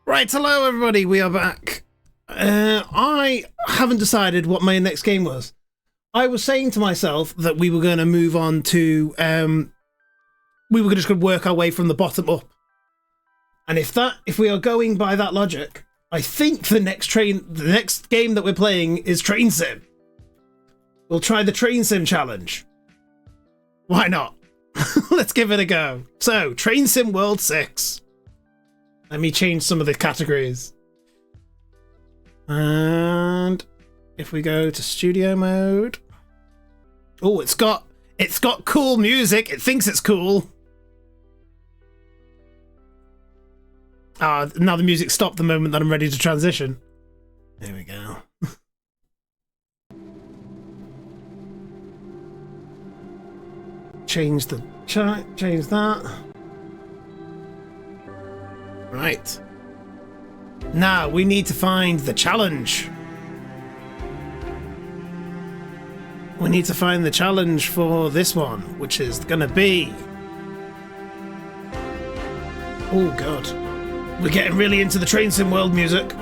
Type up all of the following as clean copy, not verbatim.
Right, hello everybody, we are back. I haven't decided what my next game was. I was saying to myself that we were going to move on to, we were just going to work our way from the bottom up. And if we are going by that logic, I think the next game that we're playing is Train Sim. We'll try the Train Sim challenge. Why not? Let's give it a go. So, Train Sim World 6. Let me change some of the categories. And if we go to studio mode. Oh, it's got cool music. It thinks it's cool. Now the music stopped the moment that I'm ready to transition. There we go. Change that. Right. Now we need to find the challenge. We need to find the challenge for this one, which is gonna be... Oh god. We're getting really into the Train Sim world music.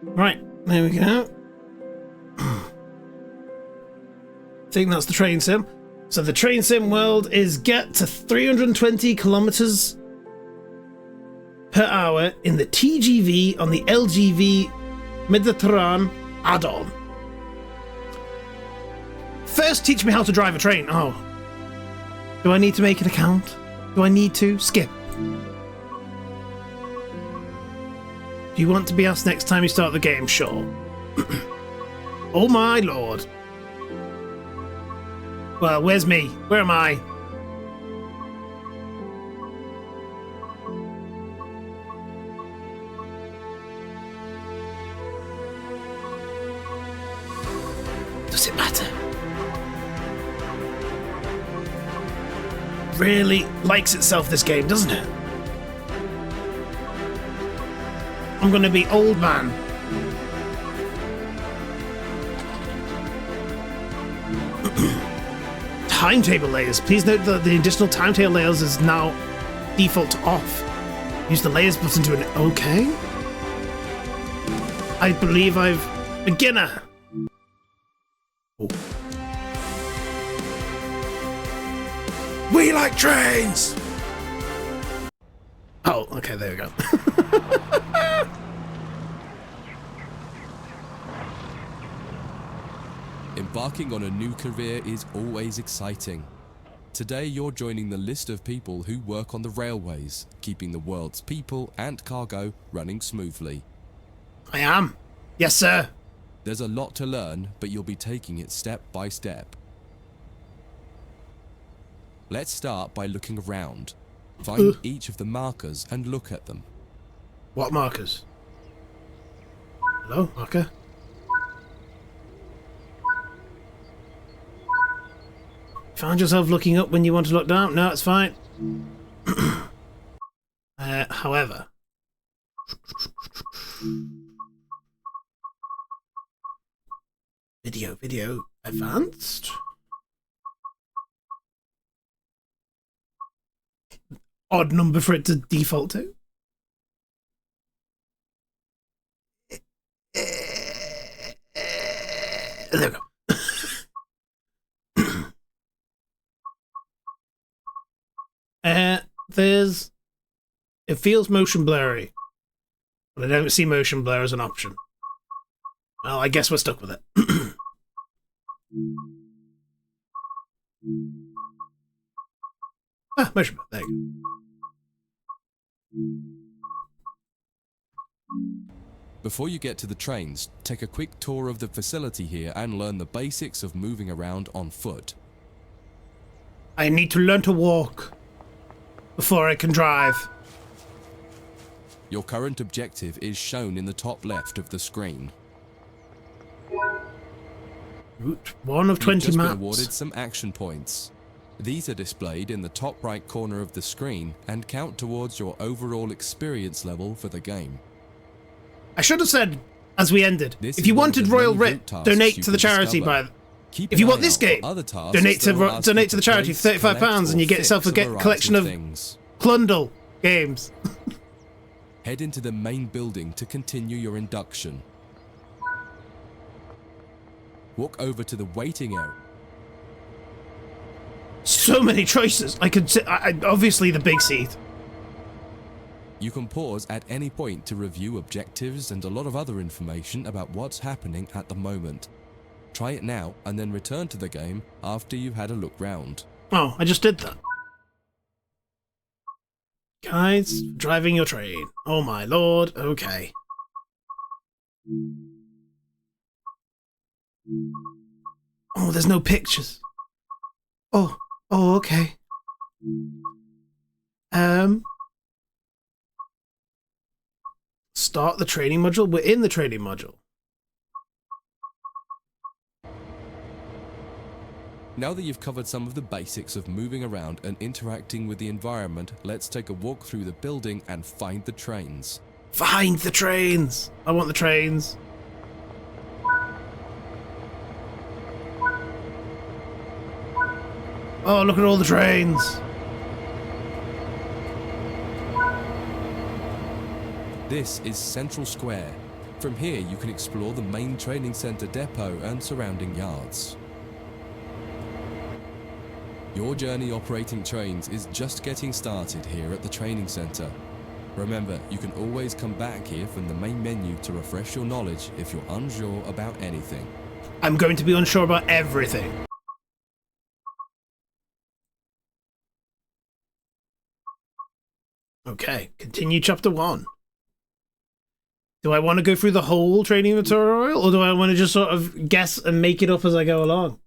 Right, there we go. I think that's the Train Sim. So the Train Sim world is get to 320 kilometers per hour in the TGV on the LGV Mediterranean add-on. First, teach me how to drive a train. Oh. Do I need to make an account? Do I need to skip? Do you want to be asked next time you start the game? Sure. Oh my lord. Well, where's me? Where am I? Does it matter? Really likes itself, this game, doesn't it? I'm gonna be old man. Timetable layers. Please note that the additional timetable layers is now default to off. Use the layers button to an okay. I believe I've beginner. Oh. We like trains. Oh, okay, there we go. Embarking on a new career is always exciting. Today you're joining the list of people who work on the railways, keeping the world's people and cargo running smoothly. I am. Yes, sir. There's a lot to learn, but you'll be taking it step by step. Let's start by looking around. Find each of the markers and look at them. What markers? Hello, marker? Found yourself looking up when you want to look down? No, it's fine. However... Video, advanced? Odd number for it to default to. There we go. It feels motion blurry, but I don't see motion blur as an option. Well, I guess we're stuck with it. Motion blur, there you go. Before you get to the trains, take a quick tour of the facility here and learn the basics of moving around on foot. I need to learn to walk before I can drive. Your current objective is shown in the top left of the screen. Route 1 of 20 You've just maps. been awarded some action points. These are displayed in the top right corner of the screen and count towards your overall experience level for the game. I should have said, as we ended, This if you is one of wanted the Royal many Writ, route tasks donate you to the can charity discover. Keep If you an want eye this out for game, other tasks donate that will ask you to the charity for place, £35 collect, and you or get yourself a fix variety collection of things. Clundle games. Head into the main building to continue your induction. Walk over to the waiting area. So many choices. I could obviously the big seat. You can pause at any point to review objectives and a lot of other information about what's happening at the moment. Try it now and then return to the game after you've had a look round. Oh, I just did that. Guys, driving your train. Oh my lord, okay. Oh, there's no pictures. Oh, okay. Start the training module? We're in the training module. Now that you've covered some of the basics of moving around and interacting with the environment, let's take a walk through the building and find the trains. Find the trains! I want the trains. Oh, look at all the trains. This is Central Square. From here you can explore the main training center depot and surrounding yards. Your journey operating trains is just getting started here at the training center. Remember, you can always come back here from the main menu to refresh your knowledge if you're unsure about anything. I'm going to be unsure about everything. Okay, continue chapter 1. Do I want to go through the whole training tutorial, or do I want to just sort of guess and make it up as I go along?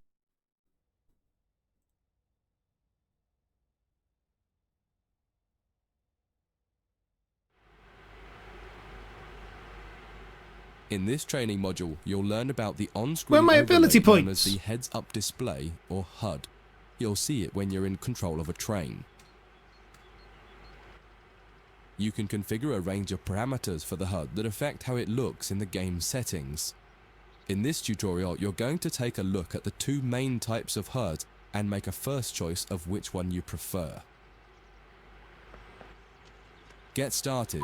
In this training module, you'll learn about the on-screen Where are my ability overlay known points? as the heads-up display, or HUD. You'll see it when you're in control of a train. You can configure a range of parameters for the HUD that affect how it looks in the game settings. In this tutorial, you're going to take a look at the two main types of HUD and make a first choice of which one you prefer. Get started.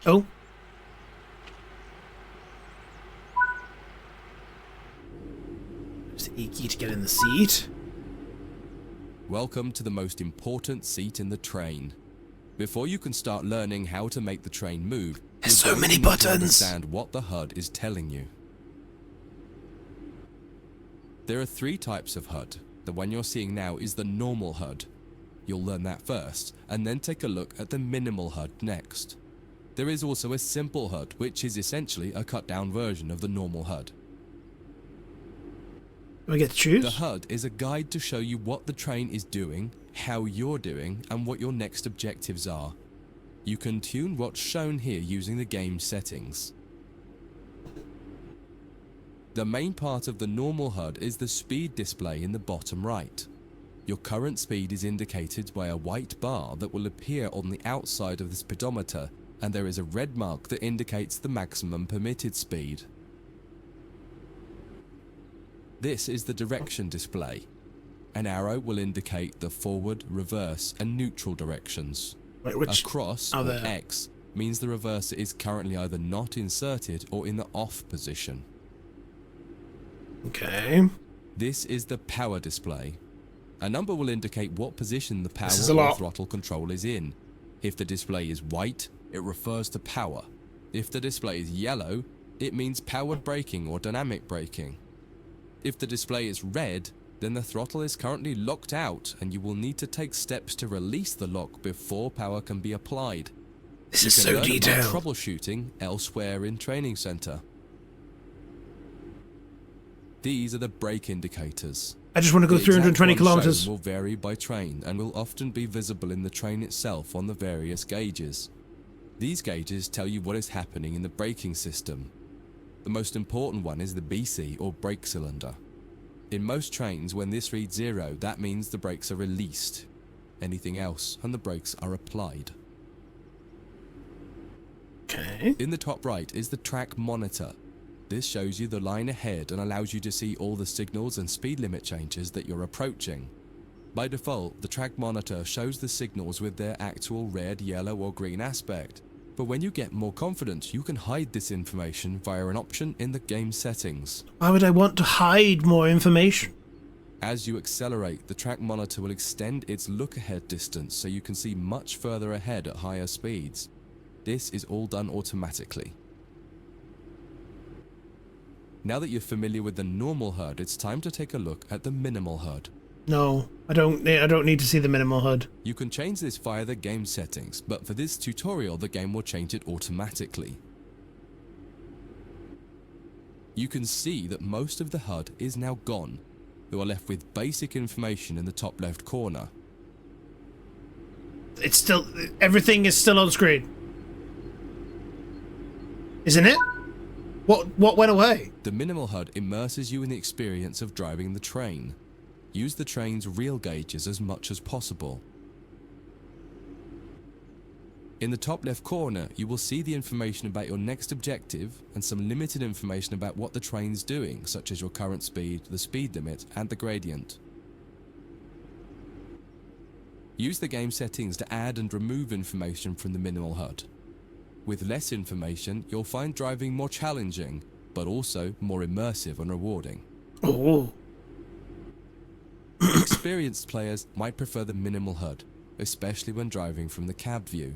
Oh. Just E key to get in the seat. Welcome to the most important seat in the train. Before you can start learning how to make the train move, There's so you're going many to need to buttons. understand what the HUD is telling you. There are three types of HUD. The one you're seeing now is the normal HUD. You'll learn that first, and then take a look at the minimal HUD next. There is also a simple HUD, which is essentially a cut-down version of the normal HUD. Do I get to choose? The HUD is a guide to show you what the train is doing, how you're doing, and what your next objectives are. You can tune what's shown here using the game settings. The main part of the normal HUD is the speed display in the bottom right. Your current speed is indicated by a white bar that will appear on the outside of the speedometer, and there is a red mark that indicates the maximum permitted speed. This is the direction display. An arrow will indicate the forward, reverse, and neutral directions. Wait, which? A cross, or X, means the reverser is currently either not inserted or in the off position. Okay. This is the power display. A number will indicate what position the power or throttle control is in. If the display is white, it refers to power. If the display is yellow, it means powered braking or dynamic braking. If the display is red, then the throttle is currently locked out and you will need to take steps to release the lock before power can be applied. This is so detailed. Troubleshooting elsewhere in Training Center. These are the brake indicators. I just want to go The 320 exact one kilometers. shown will vary by train and will often be visible in the train itself on the various gauges. These gauges tell you what is happening in the braking system. The most important one is the BC, or brake cylinder. In most trains, when this reads 0, that means the brakes are released. Anything else, and the brakes are applied. Okay. In the top right is the track monitor. This shows you the line ahead and allows you to see all the signals and speed limit changes that you're approaching. By default, the track monitor shows the signals with their actual red, yellow or green aspect. But when you get more confident, you can hide this information via an option in the game settings. Why would I want to hide more information? As you accelerate, the track monitor will extend its look-ahead distance so you can see much further ahead at higher speeds. This is all done automatically. Now that you're familiar with the normal HUD, it's time to take a look at the minimal HUD. No, I don't need to see the minimal HUD. You can change this via the game settings, but for this tutorial, the game will change it automatically. You can see that most of the HUD is now gone. You are left with basic information in the top left corner. It's still... everything is still on screen. Isn't it? What went away? The minimal HUD immerses you in the experience of driving the train. Use the train's real gauges as much as possible. In the top left corner, you will see the information about your next objective and some limited information about what the train's doing, such as your current speed, the speed limit, and the gradient. Use the game settings to add and remove information from the minimal HUD. With less information, you'll find driving more challenging, but also more immersive and rewarding. Oh. Experienced players might prefer the minimal HUD, especially when driving from the cab view.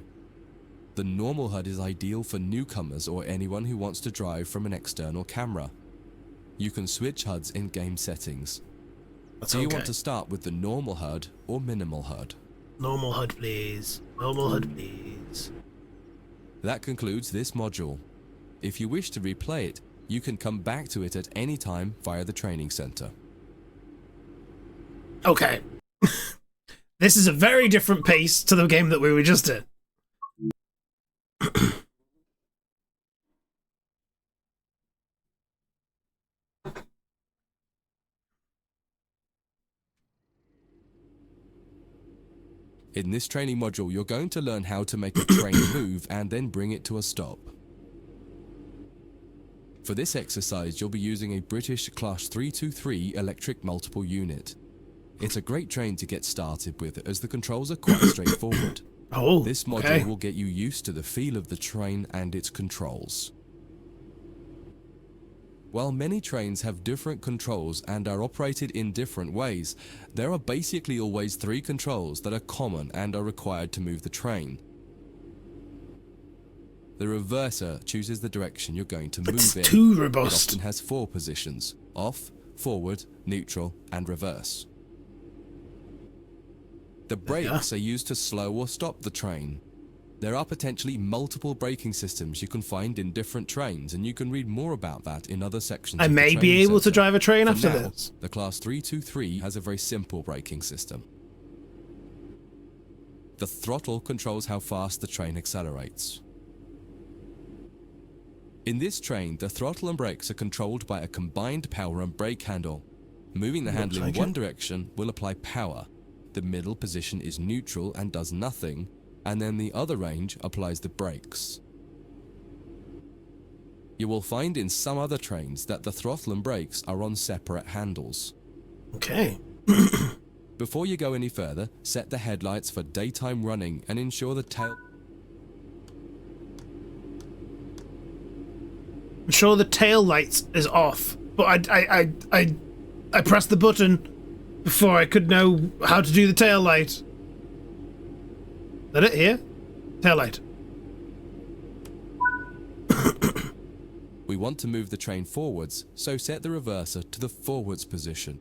The normal HUD is ideal for newcomers or anyone who wants to drive from an external camera. You can switch HUDs in game settings. Do you want to start with the normal HUD or minimal HUD? Normal HUD, please. Normal HUD, please. That concludes this module. If you wish to replay it, you can come back to it at any time via the training center. Okay. This is a very different pace to the game that we were just in. In this training module, you're going to learn how to make a train move and then bring it to a stop. For this exercise, you'll be using a British Class 323 electric multiple unit. It's a great train to get started with, as the controls are quite straightforward. Oh, this module will get you used to the feel of the train and its controls. While many trains have different controls and are operated in different ways, there are basically always 3 controls that are common and are required to move the train. The reverser chooses the direction you're going to move in. It's too robust. It often has 4 positions: off, forward, neutral, and reverse. The brakes are used to slow or stop the train. There are potentially multiple braking systems you can find in different trains, and you can read more about that in other sections. I may be able to drive a train after this. The Class 323 has a very simple braking system. The throttle controls how fast the train accelerates. In this train, the throttle and brakes are controlled by a combined power and brake handle. Moving the handle in one direction will apply power. The middle position is neutral and does nothing, and then the other range applies the brakes. You will find in some other trains that the throttle and brakes are on separate handles. Okay. Before you go any further, set the headlights for daytime running and ensure the tail... Ensure the tail lights is off, but I pressed the button before I could know how to do the tail light. Is that it here? Tail light. We want to move the train forwards, so set the reverser to the forwards position.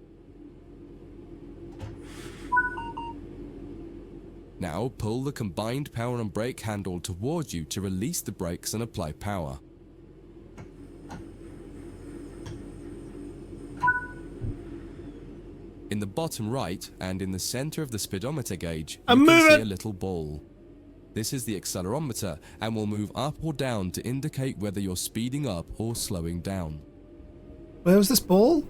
Now pull the combined power and brake handle towards you to release the brakes and apply power. In the bottom right and in the center of the speedometer gauge, you can see a little ball. This is the accelerometer and will move up or down to indicate whether you're speeding up or slowing down. Where was this ball?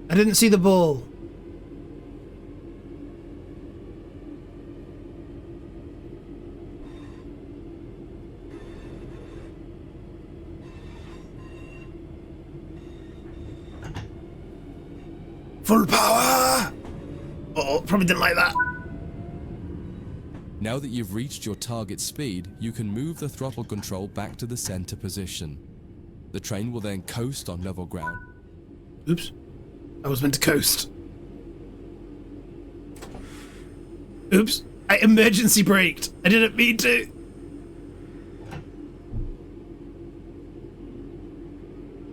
I didn't see the ball. Full power! Oh, probably didn't like that. Now that you've reached your target speed, you can move the throttle control back to the center position. The train will then coast on level ground. Oops. I was meant to coast. Oops. I emergency braked. I didn't mean to.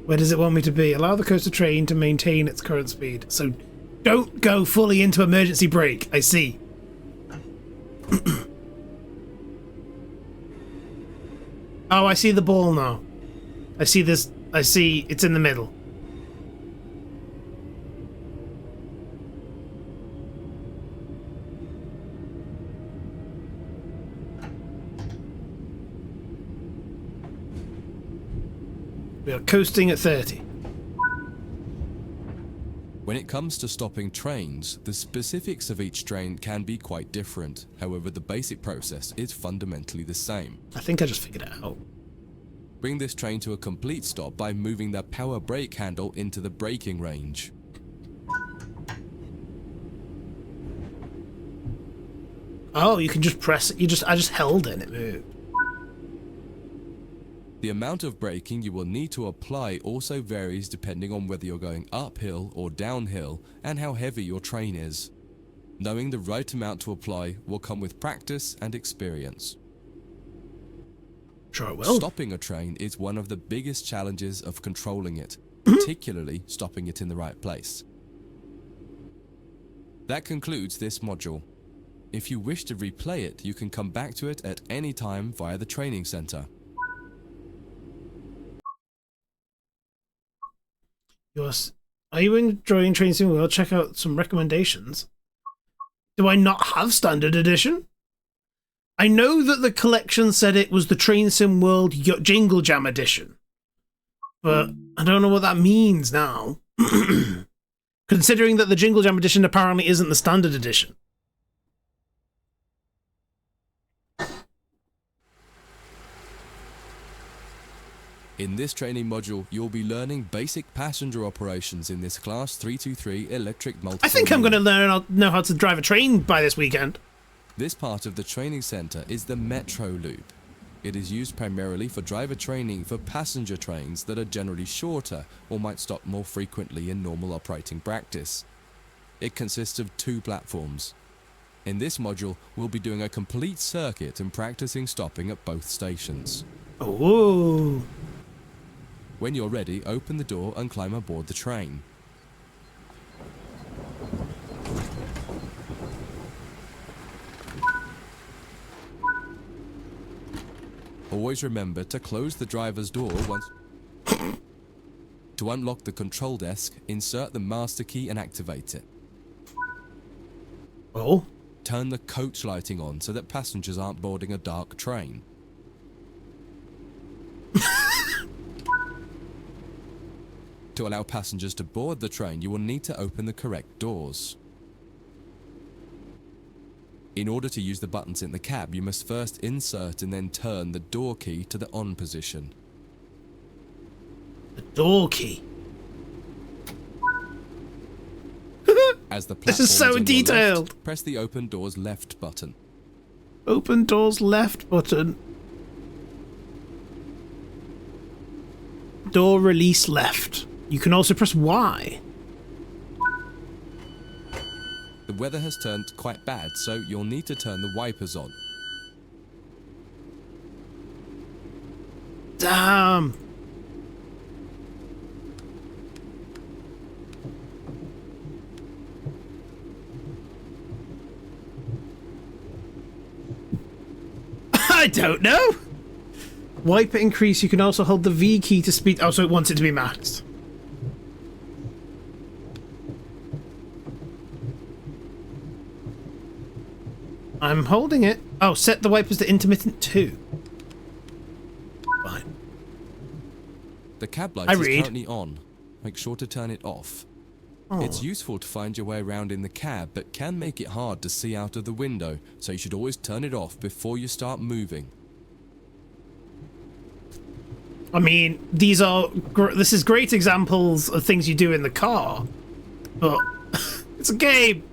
Where does it want me to be? Allow the coaster train to maintain its current speed. So don't go fully into emergency brake. I see. Oh, I see the ball now. I see this. I see it's in the middle. We are coasting at 30. When it comes to stopping trains, the specifics of each train can be quite different. However, the basic process is fundamentally the same. I think I just figured it out. Bring this train to a complete stop by moving the power brake handle into the braking range. Oh, you can just press it. I just held it and it moved. The amount of braking you will need to apply also varies depending on whether you're going uphill or downhill and how heavy your train is. Knowing the right amount to apply will come with practice and experience. Sure it will. Stopping a train is one of the biggest challenges of controlling it, particularly stopping it in the right place. That concludes this module. If you wish to replay it, you can come back to it at any time via the training center. Are you enjoying Train Sim World? Check out some recommendations. Do I not have Standard Edition? I know that the collection said it was the Train Sim World JingleJam Edition. But I don't know what that means now. Considering that the JingleJam Edition apparently isn't the Standard Edition. In this training module, you'll be learning basic passenger operations in this Class 323 electric multi. I think I'm going to know how to drive a train by this weekend. This part of the training center is the Metro Loop. It is used primarily for driver training for passenger trains that are generally shorter or might stop more frequently in normal operating practice. It consists of 2 platforms. In this module, we'll be doing a complete circuit and practicing stopping at both stations. Oh. When you're ready, open the door and climb aboard the train. Always remember to close the driver's door once. To unlock the control desk, insert the master key and activate it. Oh. Turn the coach lighting on so that passengers aren't boarding a dark train. To allow passengers to board the train, you will need to open the correct doors. In order to use the buttons in the cab, you must first insert and then turn the door key to the on position. The door key. As the This is so detailed. Left, press the open doors left button. Open doors left button. Door release left. You can also press Y. The weather has turned quite bad, so you'll need to turn the wipers on. Damn. I don't know. Wiper increase. You can also hold the V key to speed. Oh, so it wants it to be maxed. I'm holding it. Oh, set the wipers to intermittent 2. Fine. The cab light is currently on. Make sure to turn it off. Oh. It's useful to find your way around in the cab, but can make it hard to see out of the window, so you should always turn it off before you start moving. I mean, this is great examples of things you do in the car, but It's a game.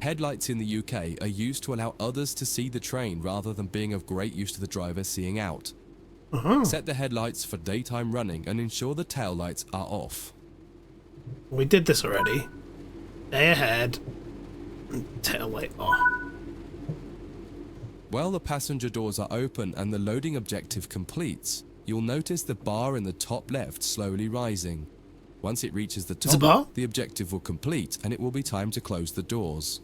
Headlights in the UK are used to allow others to see the train rather than being of great use to the driver seeing out. Set the headlights for daytime running and ensure the tail lights are off. We did this already. Day ahead. Tail light off. While the passenger doors are open and the loading objective completes, you'll notice the bar in the top left slowly rising. Once it reaches the top, the objective will complete and it will be time to close the doors.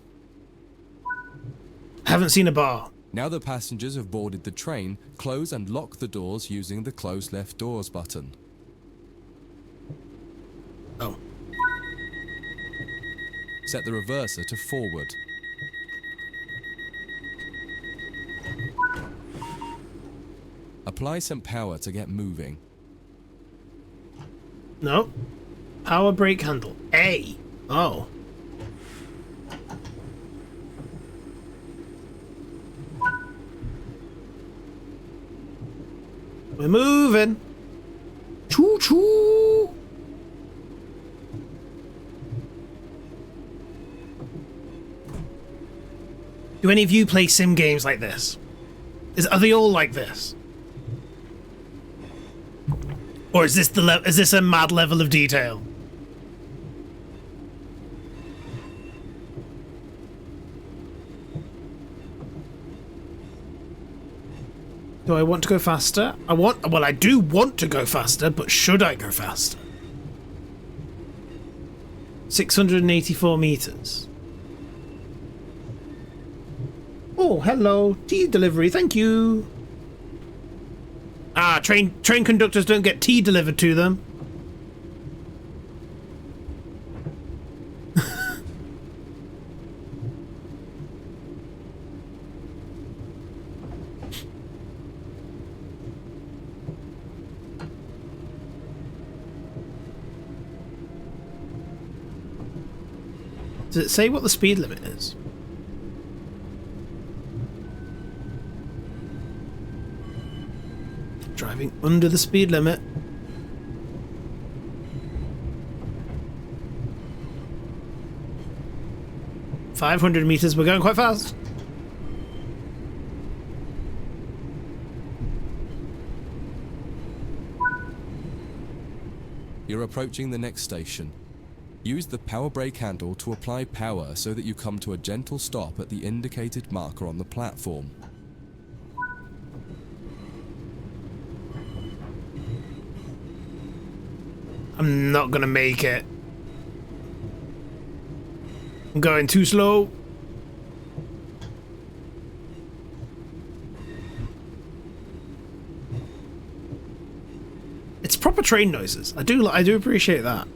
Haven't seen a bar. Now the passengers have boarded the train, close and lock the doors using the close left doors button. Oh. Set the reverser to forward. Apply some power to get moving. No. Power brake handle. A. Oh. We're moving. Choo choo. Do any of you play sim games like this? Are they all like this? Or is this a mad level of detail? Do I want to go faster? Well, I do want to go faster, but should I go faster? 684 meters. Oh, hello. Tea delivery, thank you. Ah, train conductors don't get tea delivered to them. Does it say what the speed limit is? Driving under the speed limit. $500 meters, we're going quite fast. You're approaching the next station. Use the power brake handle to apply power so that you come to a gentle stop at the indicated marker on the platform. I'm not gonna make it. I'm going too slow. It's proper train noises. I do appreciate that.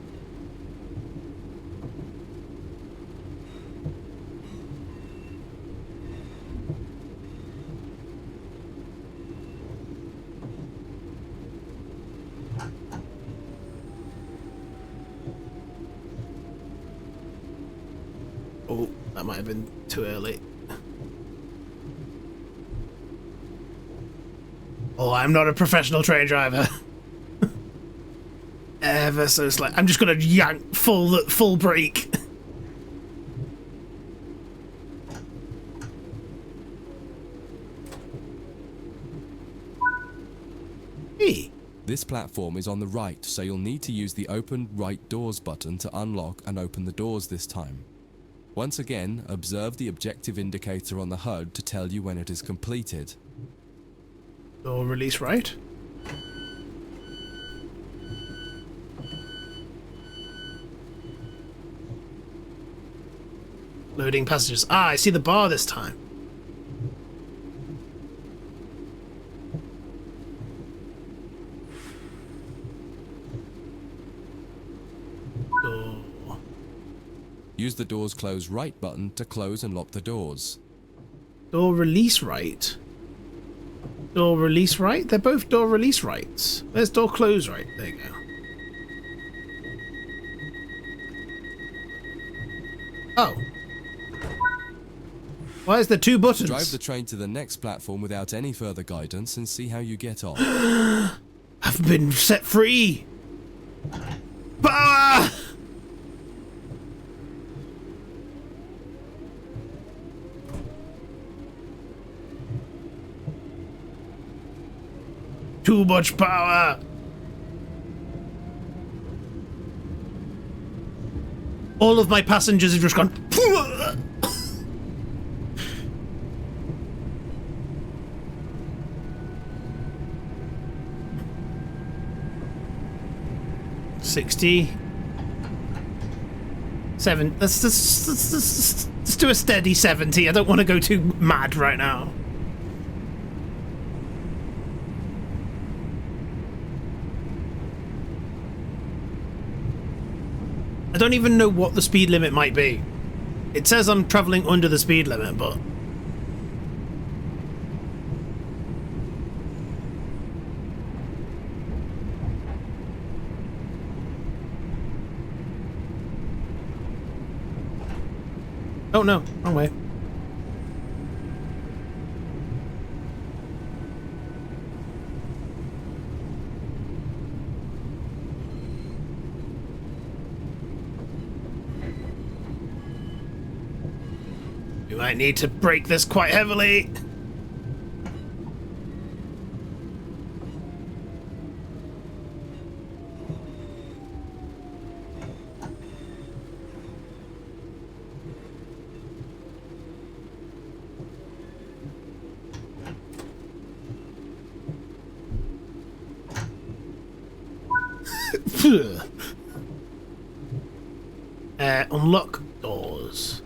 Oh, that might have been too early. Oh, I'm not a professional train driver. Ever so slight. I'm just gonna yank full brake. Hey. This platform is on the right, so you'll need to use the open right doors button to unlock and open the doors this time. Once again, observe the objective indicator on the HUD to tell you when it is completed. Door release right. Loading passengers. Ah, I see the bar this time. Door. Use the doors close right button to close and lock the doors. Door release right. Door release right? They're both door release rights. There's door close right. There you go. Oh. Why is there two buttons? Drive the train to the next platform without any further guidance and see how you get on. I've been set free. Power! Too much power. All of my passengers have just gone. Let's do a steady 70. I don't want to go too mad right now. I don't even know what the speed limit might be. It says I'm traveling under the speed limit, but... Oh no, wrong way. We might need to brake this quite heavily. Unlock doors.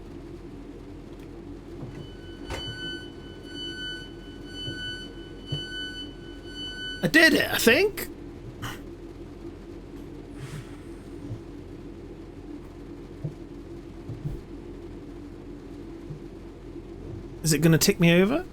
I did it, I think. Is it going to tick me over?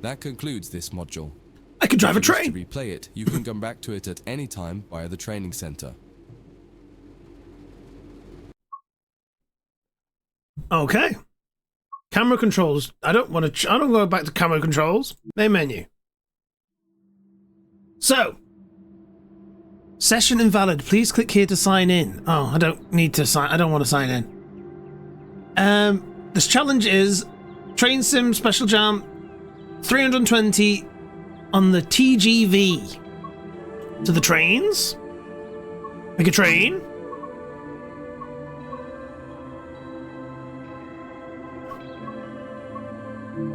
That concludes this module. I can drive a If you wish train! to replay it, you can come back to it at any time via the training center. Okay. Camera controls. I don't go back to camera controls. Main menu. So. Session invalid. Please click here to sign in. Oh, I don't need to sign. I don't want to sign in. This challenge is Train Sim Special Jam 320 on the TGV. To the trains. Make a train.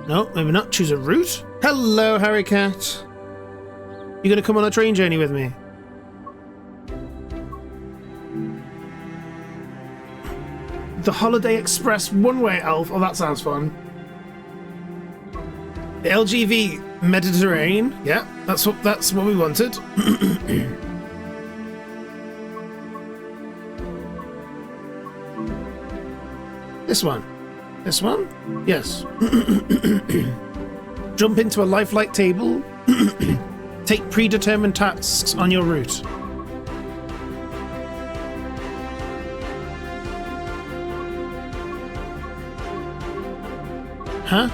No, maybe not. Choose a route. Hello, Harry Cat. You gonna come on a train journey with me? The Holiday Express one-way elf. Oh, that sounds fun. The LGV Mediterranean. Yeah, that's what we wanted. This one. This one? Yes. Jump into a lifelike table. Take predetermined tasks on your route. Huh?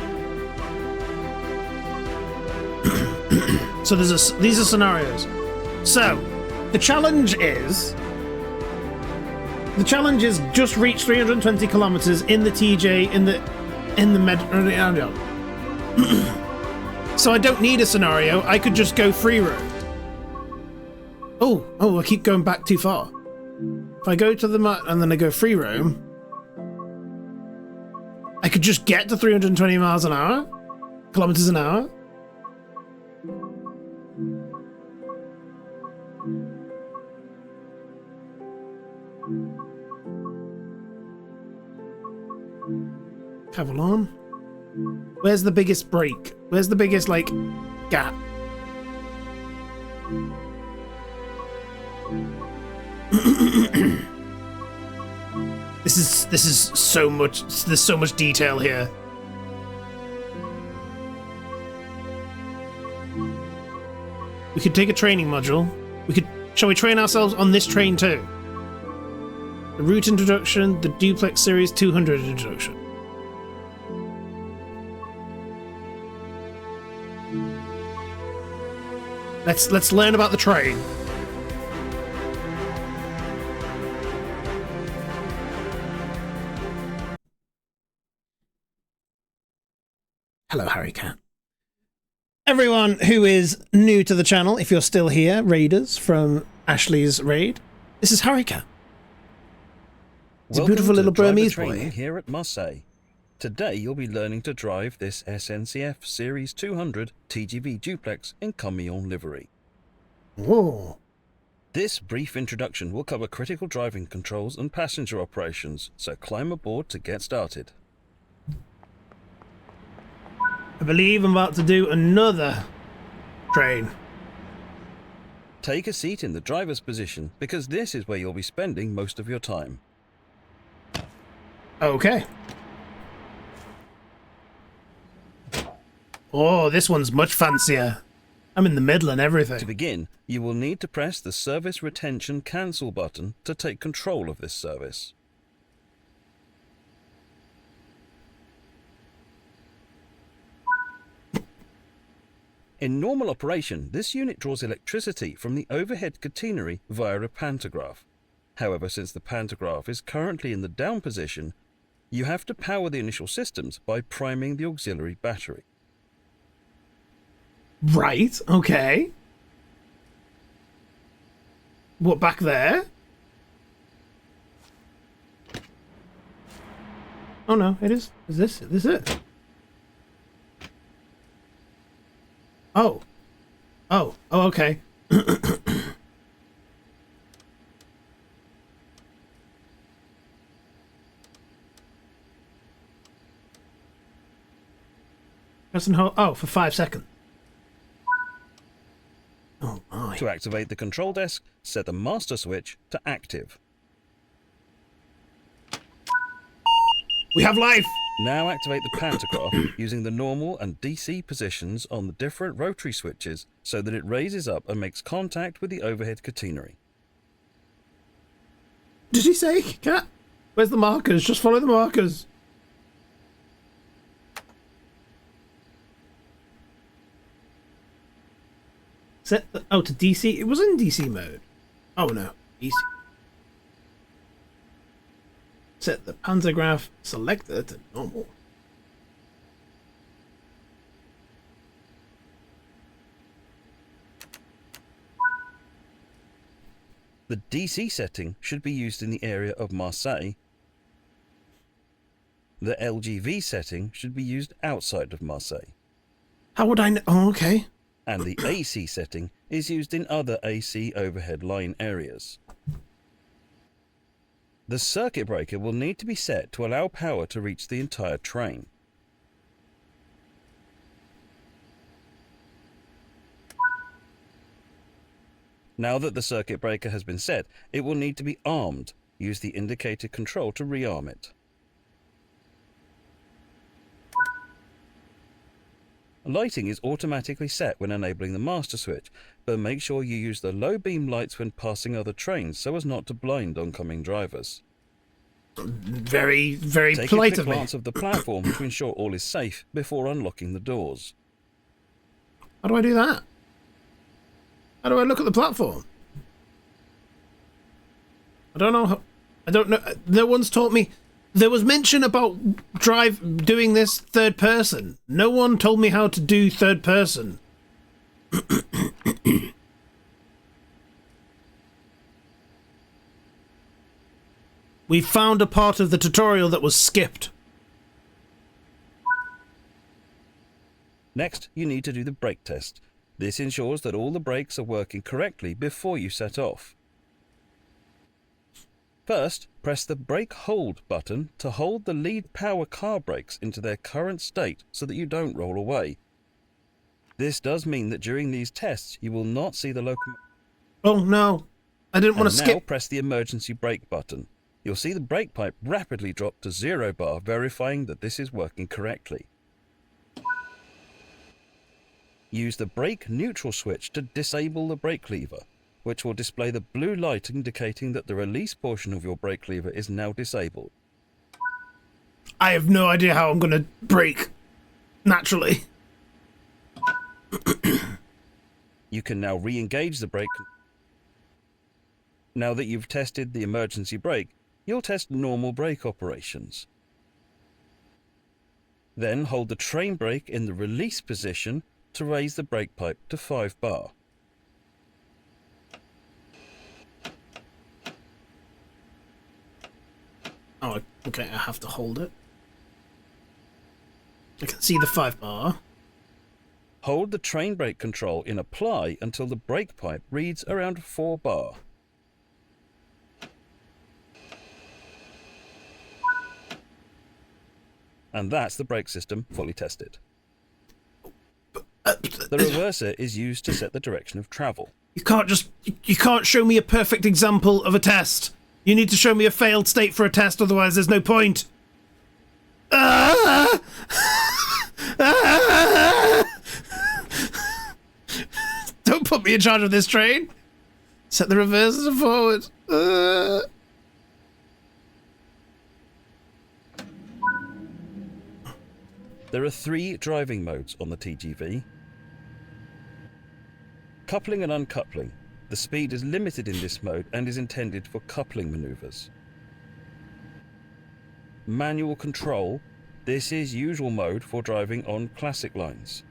So these are scenarios. So, the challenge is just reach 320 kilometers in the TJ in the Mediterranean. So I don't need a scenario. I could just go free roam. Oh, I keep going back too far. If I go to the map and then I go free roam, I could just get to 320 miles an hour, kilometers an hour. Avalon. Where's the biggest break? Where's the biggest, like, gap? This is so much. There's so much detail here. We could take a training module. Shall we train ourselves on this train too? The route introduction, the duplex series 200 introduction. Let's learn about the train. Hello, Harry Cat. Everyone who is new to the channel, if you're still here, raiders from Ashley's raid, this is Harry Cat. It's a beautiful little Burmese boy here at Marseille. Today you'll be learning to drive this SNCF Series 200 TGV duplex in camion livery. Whoa. This brief introduction will cover critical driving controls and passenger operations, so climb aboard to get started. I believe I'm about to do another train. Take a seat in the driver's position because this is where you'll be spending most of your time. Okay. Oh, this one's much fancier. I'm in the middle and everything. To begin, you will need to press the Service Retention Cancel button to take control of this service. In normal operation, this unit draws electricity from the overhead catenary via a pantograph. However, since the pantograph is currently in the down position, you have to power the initial systems by priming the auxiliary battery. Right, okay. What, back there? Oh no, it is. Is this it? Oh. Oh, okay. Press and hold. Oh, for 5 seconds. Oh my. To activate the control desk, set the master switch to active. We have life! Now activate the pantograph using the normal and DC positions on the different rotary switches so that it raises up and makes contact with the overhead catenary. Did he say, Cat? Where's the markers? Just follow the markers. Set the... Oh, to DC? It was in DC mode. Oh no, DC. Set the pantograph selector to normal. The DC setting should be used in the area of Marseille. The LGV setting should be used outside of Marseille. How would I know? Oh, okay. And the AC setting is used in other AC overhead line areas. The circuit breaker will need to be set to allow power to reach the entire train. Now that the circuit breaker has been set, it will need to be armed. Use the indicator control to rearm it. Lighting is automatically set when enabling the master switch, but make sure you use the low beam lights when passing other trains so as not to blind oncoming drivers. Very, very Take polite a quick of me. glance of the platform to ensure all is safe before unlocking the doors. How do I do that? How do I look at the platform? I don't know how... I don't know. No one's taught me... There was mention about doing this third person. No one told me how to do third person. We found a part of the tutorial that was skipped. Next, you need to do the brake test. This ensures that all the brakes are working correctly before you set off. First, press the brake hold button to hold the lead power car brakes into their current state so that you don't roll away. This does mean that during these tests you will not see the locomotive. Oh no, I didn't want to Now skip. press the emergency brake button. You'll see the brake pipe rapidly drop to 0 bar, verifying that this is working correctly. Use the brake neutral switch to disable the brake lever, which will display the blue light indicating that the release portion of your brake lever is now disabled. I have no idea how I'm going to brake naturally. You can now re-engage the brake. Now that you've tested the emergency brake, you'll test normal brake operations. Then hold the train brake in the release position to raise the brake pipe to 5 bar. Oh, okay, I have to hold it. I can see the 5 bar. Hold the train brake control in apply until the brake pipe reads around 4 bar. And that's the brake system fully tested. The reverser is used to set the direction of travel. You can't show me a perfect example of a test. You need to show me a failed state for a test, otherwise there's no point. Ah! Ah! Don't put me in charge of this train. Set the reverser forward. There are 3 driving modes on the TGV. Coupling and uncoupling. The speed is limited in this mode and is intended for coupling maneuvers. Manual control. This is usual mode for driving on classic lines.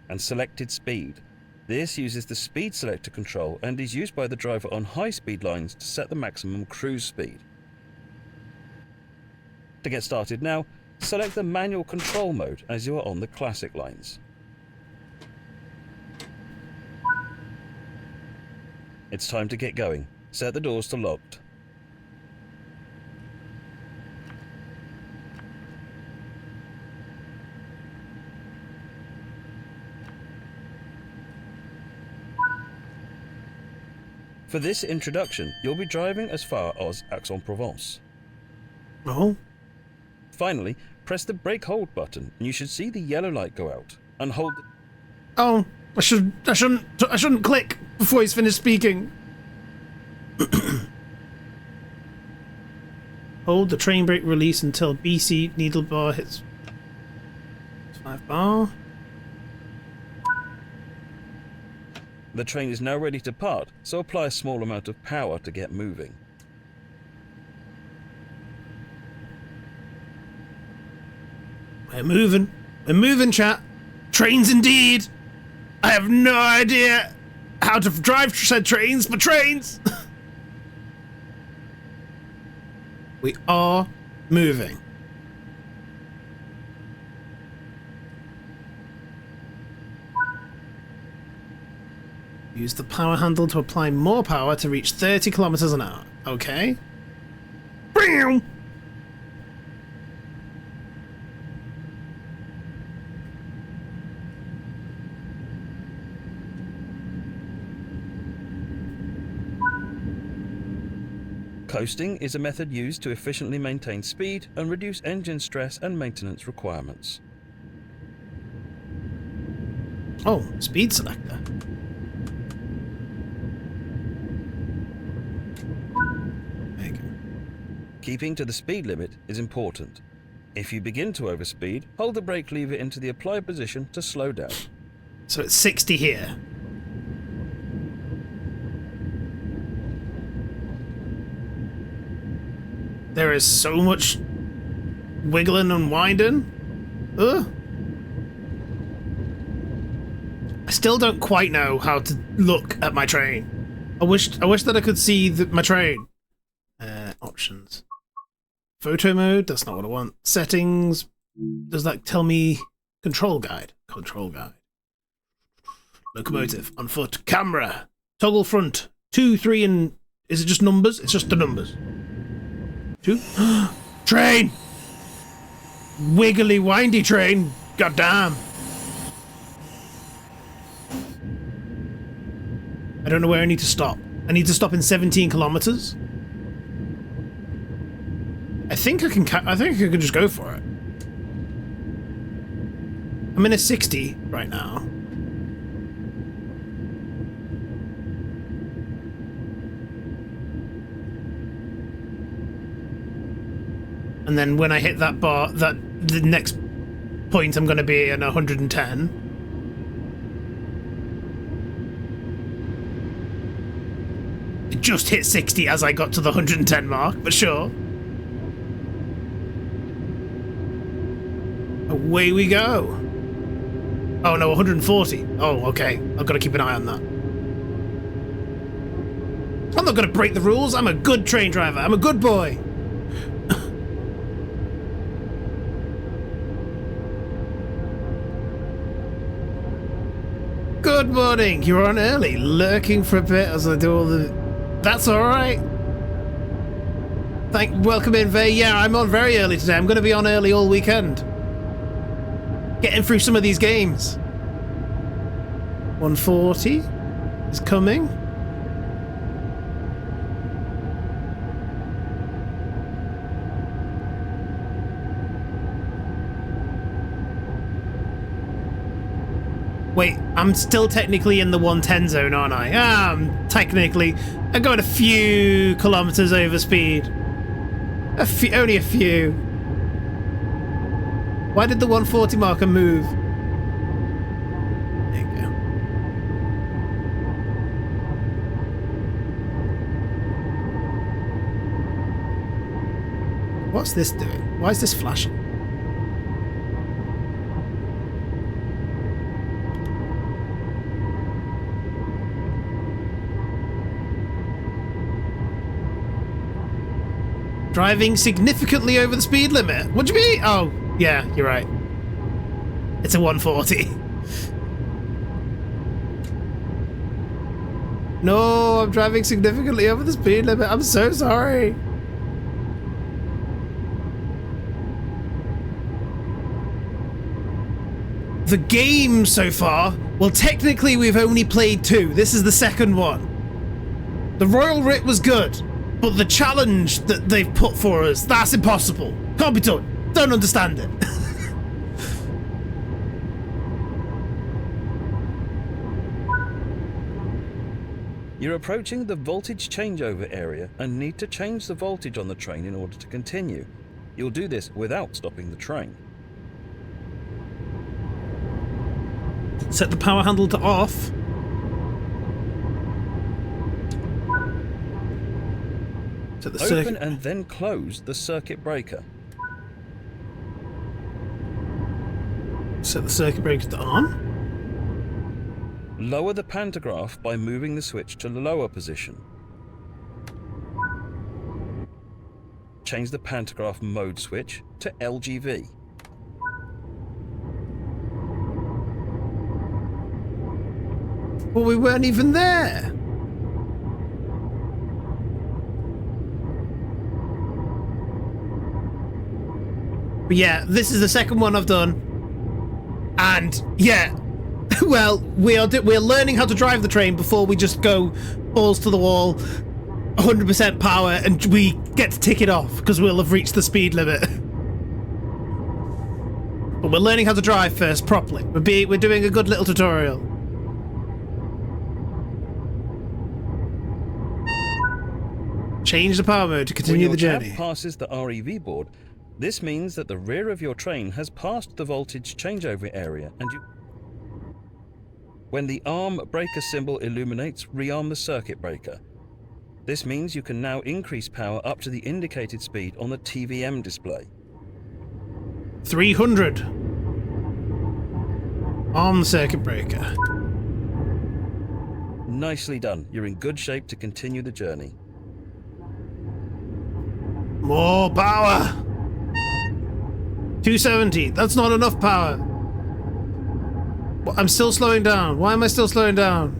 And selected speed. This uses the speed selector control and is used by the driver on high-speed lines to set the maximum cruise speed. To get started now, select the manual control mode as you are on the classic lines. It's time to get going. Set the doors to locked. For this introduction, you'll be driving as far as Aix-en-Provence. Oh? Finally, press the brake hold button and you should see the yellow light go out. And hold the... Oh, I shouldn't click before he's finished speaking. Hold the train brake release until BC needle bar hits 5 bar. The train is now ready to part, so apply a small amount of power to get moving. We're moving, chat. Trains indeed. I have no idea how to drive said trains, but trains. We are moving. Use the power handle to apply more power to reach 30 kilometers an hour. Okay. Bam! Coasting is a method used to efficiently maintain speed and reduce engine stress and maintenance requirements. Oh, speed selector. There you go. Keeping to the speed limit is important. If you begin to overspeed, hold the brake lever into the apply position to slow down. So it's 60 here. There is so much wiggling and winding. Ugh. I still don't quite know how to look at my train. I wish that I could see my train. Options. Photo mode, that's not what I want. Settings. Does that tell me control guide? Control guide. Locomotive, on foot. Camera. Toggle front. 2, 3, and... Is it just numbers? It's just the numbers. 2. Train! Wiggly, windy train. Goddamn. I don't know where I need to stop. I need to stop in 17 kilometers. I think I can just go for it. I'm in a 60 right now. And then when I hit that bar, the next point I'm going to be in 110. just hit 60 as I got to the 110 mark, but sure. Away we go. Oh no, 140. Oh, okay. I've got to keep an eye on that. I'm not going to break the rules. I'm a good train driver. I'm a good boy. Good morning. You're on early, lurking for a bit as I do all the... That's all right. Welcome in, Vay. Yeah, I'm on very early today. I'm going to be on early all weekend. Getting through some of these games. 140 is coming. Wait, I'm still technically in the 110 zone, aren't I? I'm going a few kilometers over speed. Only a few. Why did the 140 marker move? There you go. What's this doing? Why is this flashing? Driving significantly over the speed limit. What do you mean? Oh, yeah, you're right. It's a 140. No, I'm driving significantly over the speed limit. I'm so sorry. The game so far, well, technically we've only played 2. This is the second one. The Royal Writ was good. But the challenge that they've put for us, that's impossible. Can't be done. Don't understand it. You're approaching the voltage changeover area and need to change the voltage on the train in order to continue. You'll do this without stopping the train. Set the power handle to off. Open and then close the circuit breaker. Set the circuit breaker to on. Lower the pantograph by moving the switch to the lower position. Change the pantograph mode switch to LGV. Well, we weren't even there. But yeah, this is the second one I've done, and yeah, well, we're learning how to drive the train before we just go balls to the wall, 100% power, and we get to tick it off because we'll have reached the speed limit. But we're learning how to drive first properly. We're doing a good little tutorial. Change the power mode to continue the journey. When your cab passes the REV board, this means that the rear of your train has passed the voltage changeover area, and when the arm breaker symbol illuminates, rearm the circuit breaker. This means you can now increase power up to the indicated speed on the TVM display. 300. Arm the circuit breaker. Nicely done. You're in good shape to continue the journey. More power. 270. That's not enough power. I'm still slowing down. Why am I still slowing down?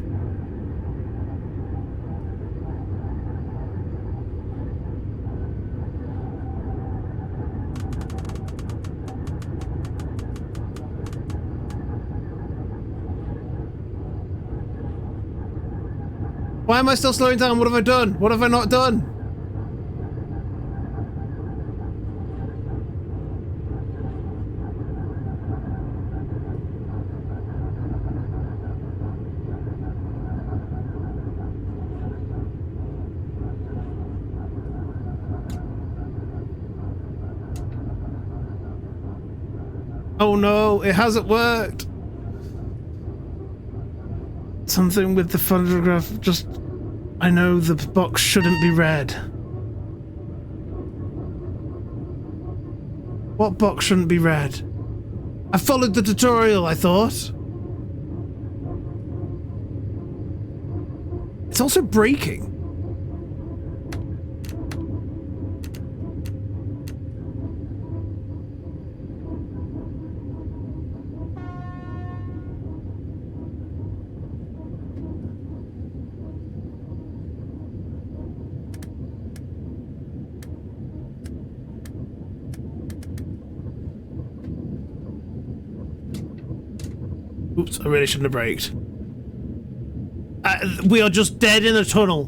Why am I still slowing down? What have I done? What have I not done? Oh no, it hasn't I know the box shouldn't be red. What box shouldn't be red? I followed the tutorial, I thought. It's also breaking. Oops, I really shouldn't have braked. We are just dead in a tunnel.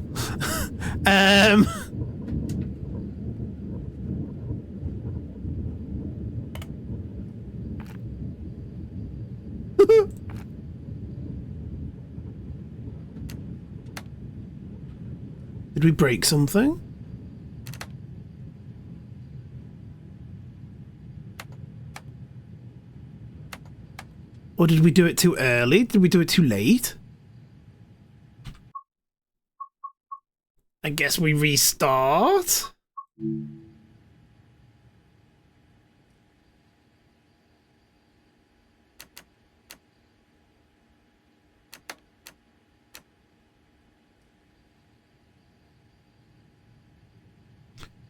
Did we break something? Or did we do it too early? Did we do it too late? I guess we restart?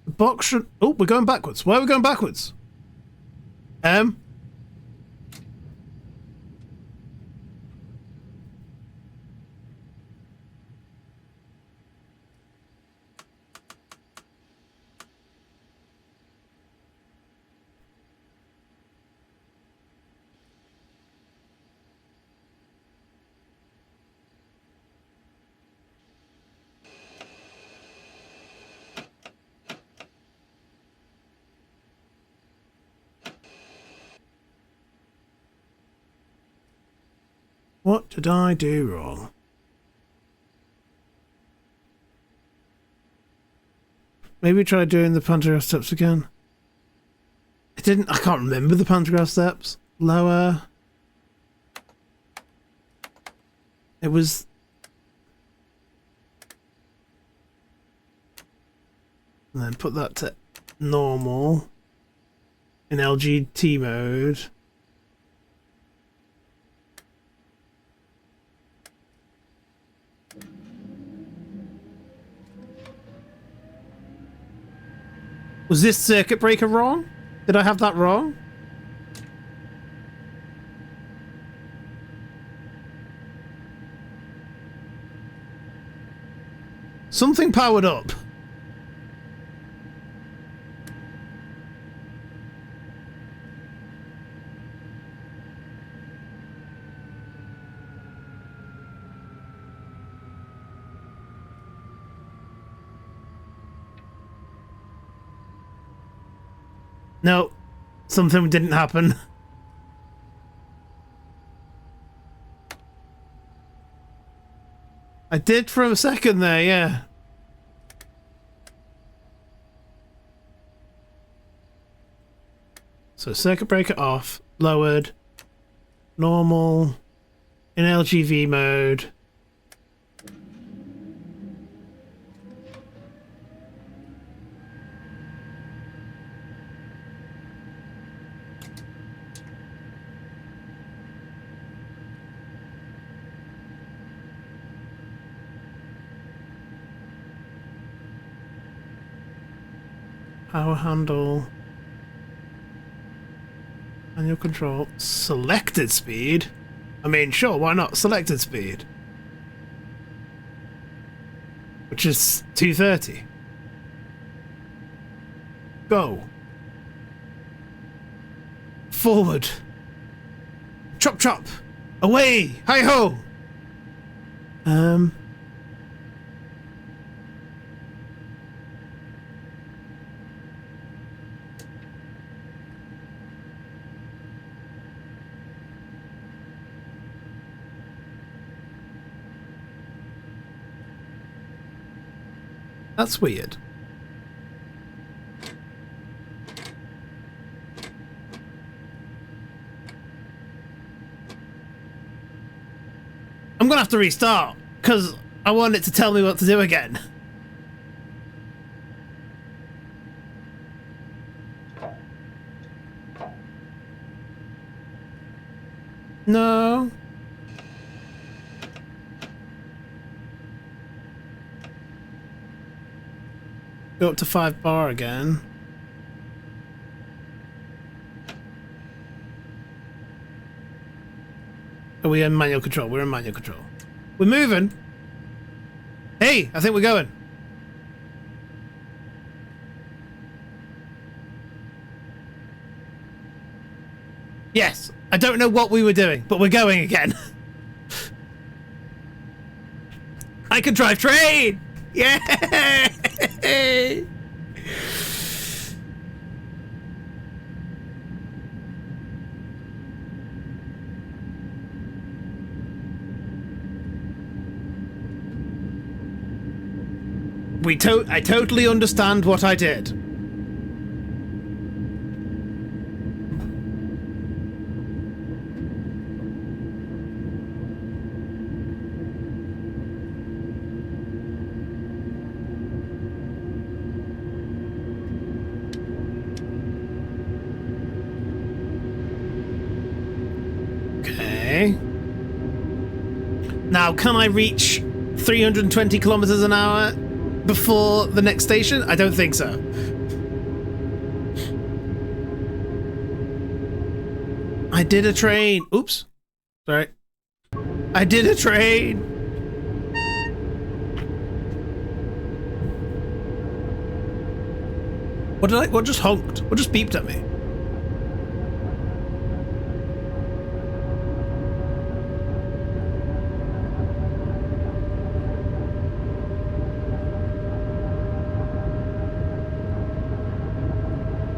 The box should... Oh, we're going backwards. Why are we going backwards? What did I do wrong? Maybe try doing the pantograph steps again. I can't remember the pantograph steps. Lower. It was... And then put that to normal. In LGT mode. Was this circuit breaker wrong? Did I have that wrong? Something powered up. No, something didn't happen. I did for a second there, yeah. So circuit breaker off, lowered, normal, in LGV mode. Power handle. Manual control. Selected speed? I mean, sure, why not? Selected speed. Which is 230. Go. Forward. Chop chop. Away. Hi ho. That's weird. I'm gonna have to restart, because I want it to tell me what to do again. No. Go up to 5 bar again. Are we in manual control? We're in manual control. We're moving. Hey, I think we're going. Yes. I don't know what we were doing, but we're going again. I can drive train! Yay! I totally understand what I did. Okay. Now, can I reach 320 kilometers an hour before the next station? I don't think so. I did a train. Oops. Sorry. I did a train. What just honked? What just beeped at me?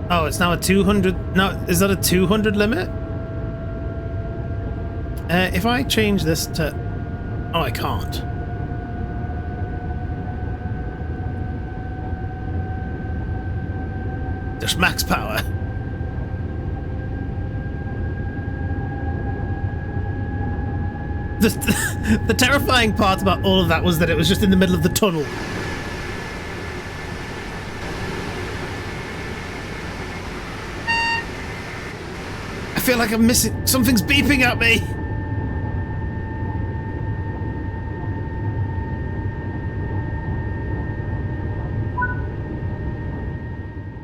Oh, it's now a 200. No, is that a 200 limit? If I change this to... Oh, I can't. Just max power. The terrifying part about all of that was that it was just in the middle of the tunnel. I feel like I'm missing... Something's beeping at me!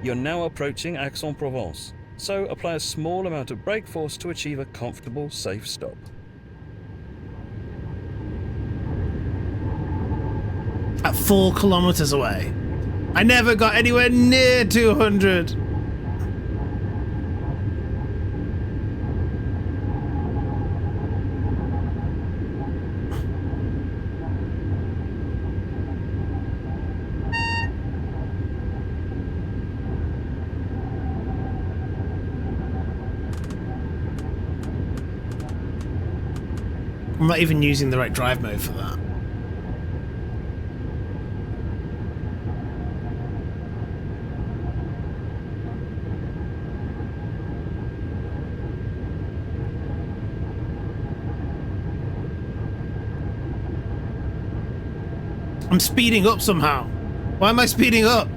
You're now approaching Aix-en-Provence, so apply a small amount of brake force to achieve a comfortable, safe stop. At 4 kilometers away. I never got anywhere near 200. I'm not even using the right drive mode for that. I'm speeding up somehow. Why am I speeding up?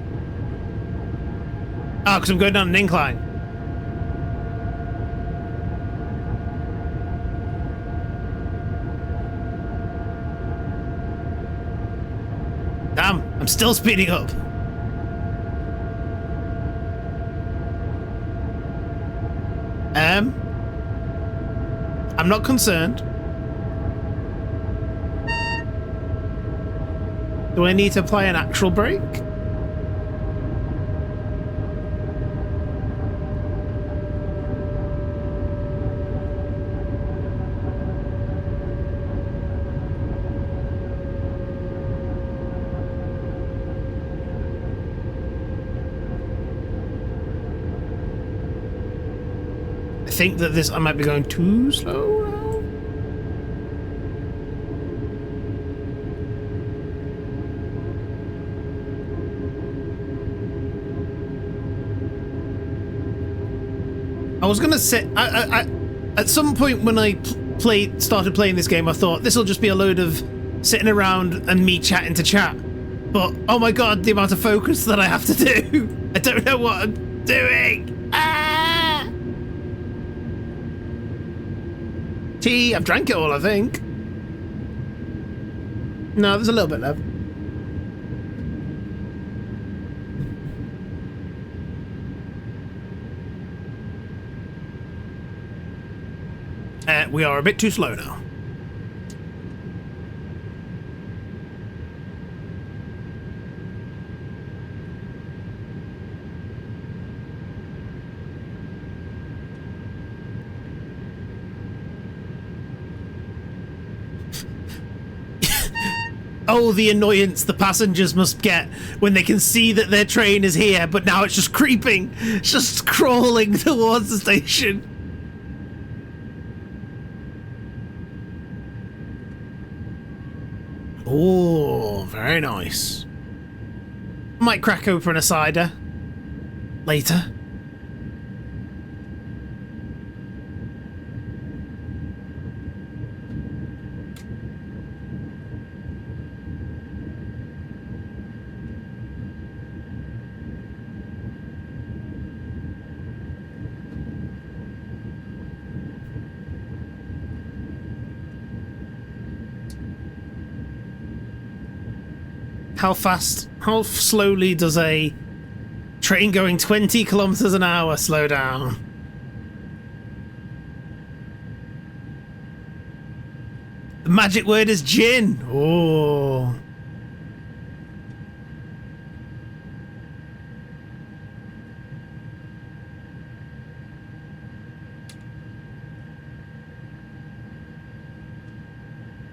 Oh, because I'm going down an incline. Damn, I'm still speeding up. I'm not concerned. Do I need to apply an actual brake? I think that I might be going too slow now. I was gonna say, I at some point when I started playing this game, I thought this will just be a load of sitting around and me chatting to chat. But, oh my god, the amount of focus that I have to do. I don't know what I'm doing. Ah! Tea, I've drank it all, I think. No, there's a little bit left. We are a bit too slow now. Oh, the annoyance the passengers must get when they can see that their train is here, but now it's just creeping. It's just crawling towards the station. Oh, very nice. Might crack open a cider later. How slowly does a train going 20 kilometers an hour slow down? The magic word is gin. Oh.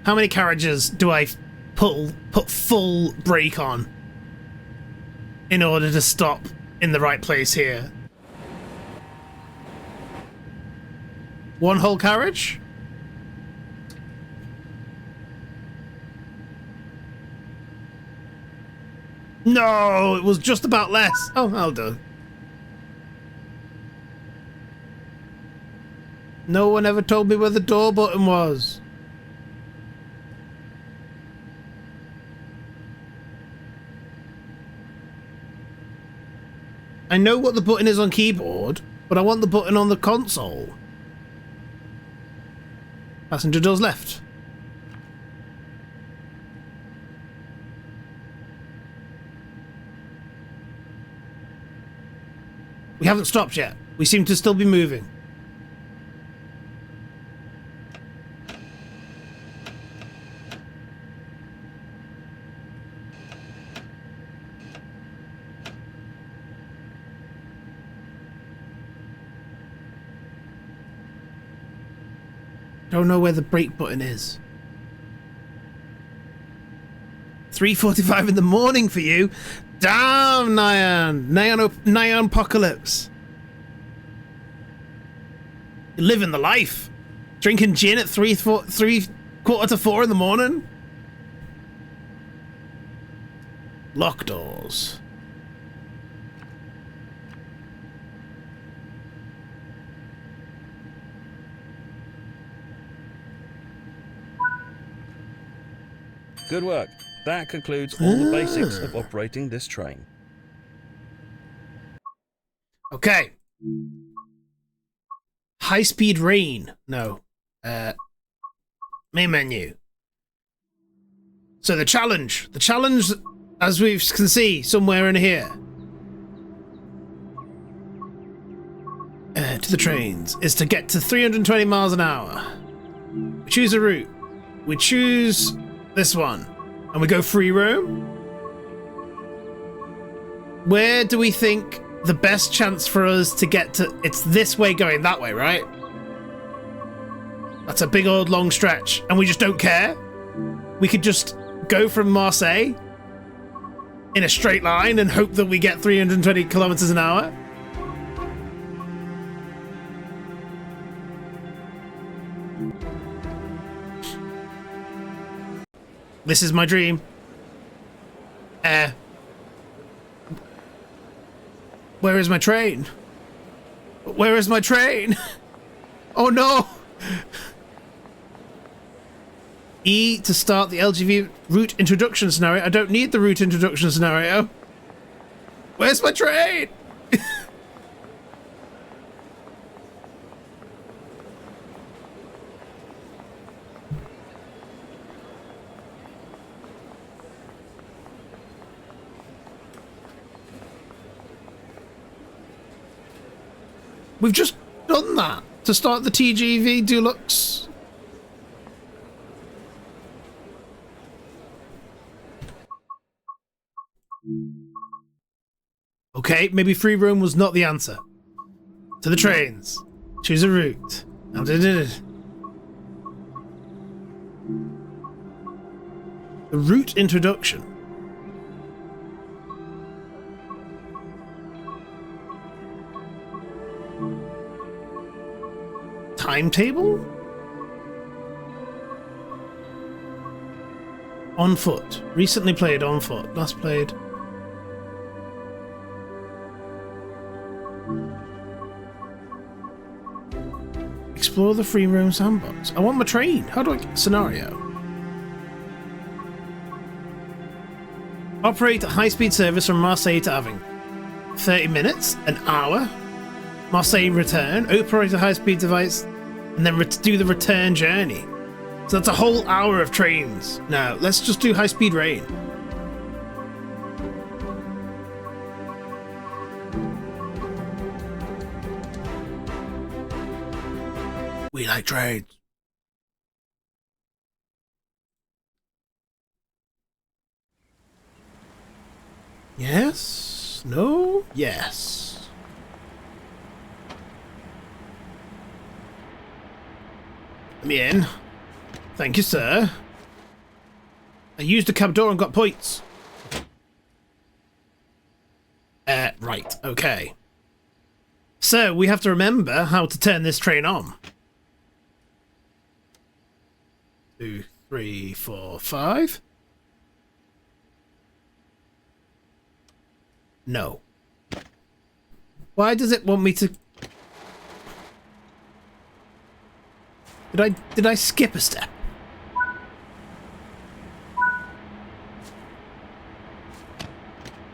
How many carriages do I put full brake on in order to stop in the right place here? One whole carriage? No, it was just about less. Oh, I'll do. No one ever told me where the door button was. I know what the button is on keyboard, but I want the button on the console. Passenger doors left. We haven't stopped yet. We seem to still be moving. Don't know where the brake button is. 3:45 in the morning for you. Damn, Nyan apocalypse. You're living the life. Drinking gin at 3:45 to 4 in the morning. Lock doors. Good work. That concludes all the basics of operating this train. Okay. High-speed rain. No. Main menu. So the challenge, as we can see somewhere in here, to the trains, is to get to 320 miles an hour. We choose a route. We choose this one, and we go free roam. Where do we think the best chance for us to get to? It's this way going that way, right? That's a big old long stretch, and we just don't care. We could just go from Marseille in a straight line and hope that we get 320 kilometers an hour. This is my dream. Where is my train? Where is my train? Oh no! E to start the LGV route introduction scenario. I don't need the route introduction scenario. Where's my train? We've just done that to start the TGV Deluxe. Okay, maybe free roam was not the answer. To the trains. Choose a route. The route introduction. Timetable? On foot. Recently played on foot. Last played. Explore the free roam sandbox. I want my train. How do I get scenario? Operate a high-speed service from Marseille to Avignon. 30 minutes? An hour? Marseille return. Operate a high-speed device and then do the return journey. So that's a whole hour of trains. Now, let's just do high-speed rain. We like trains. Yes? No? Yes. Let me in. Thank you, sir. I used the cab door and got points. Right, okay. So, we have to remember how to turn this train on. 2, 3, 4, 5. No. Why does it want me to... Did I skip a step?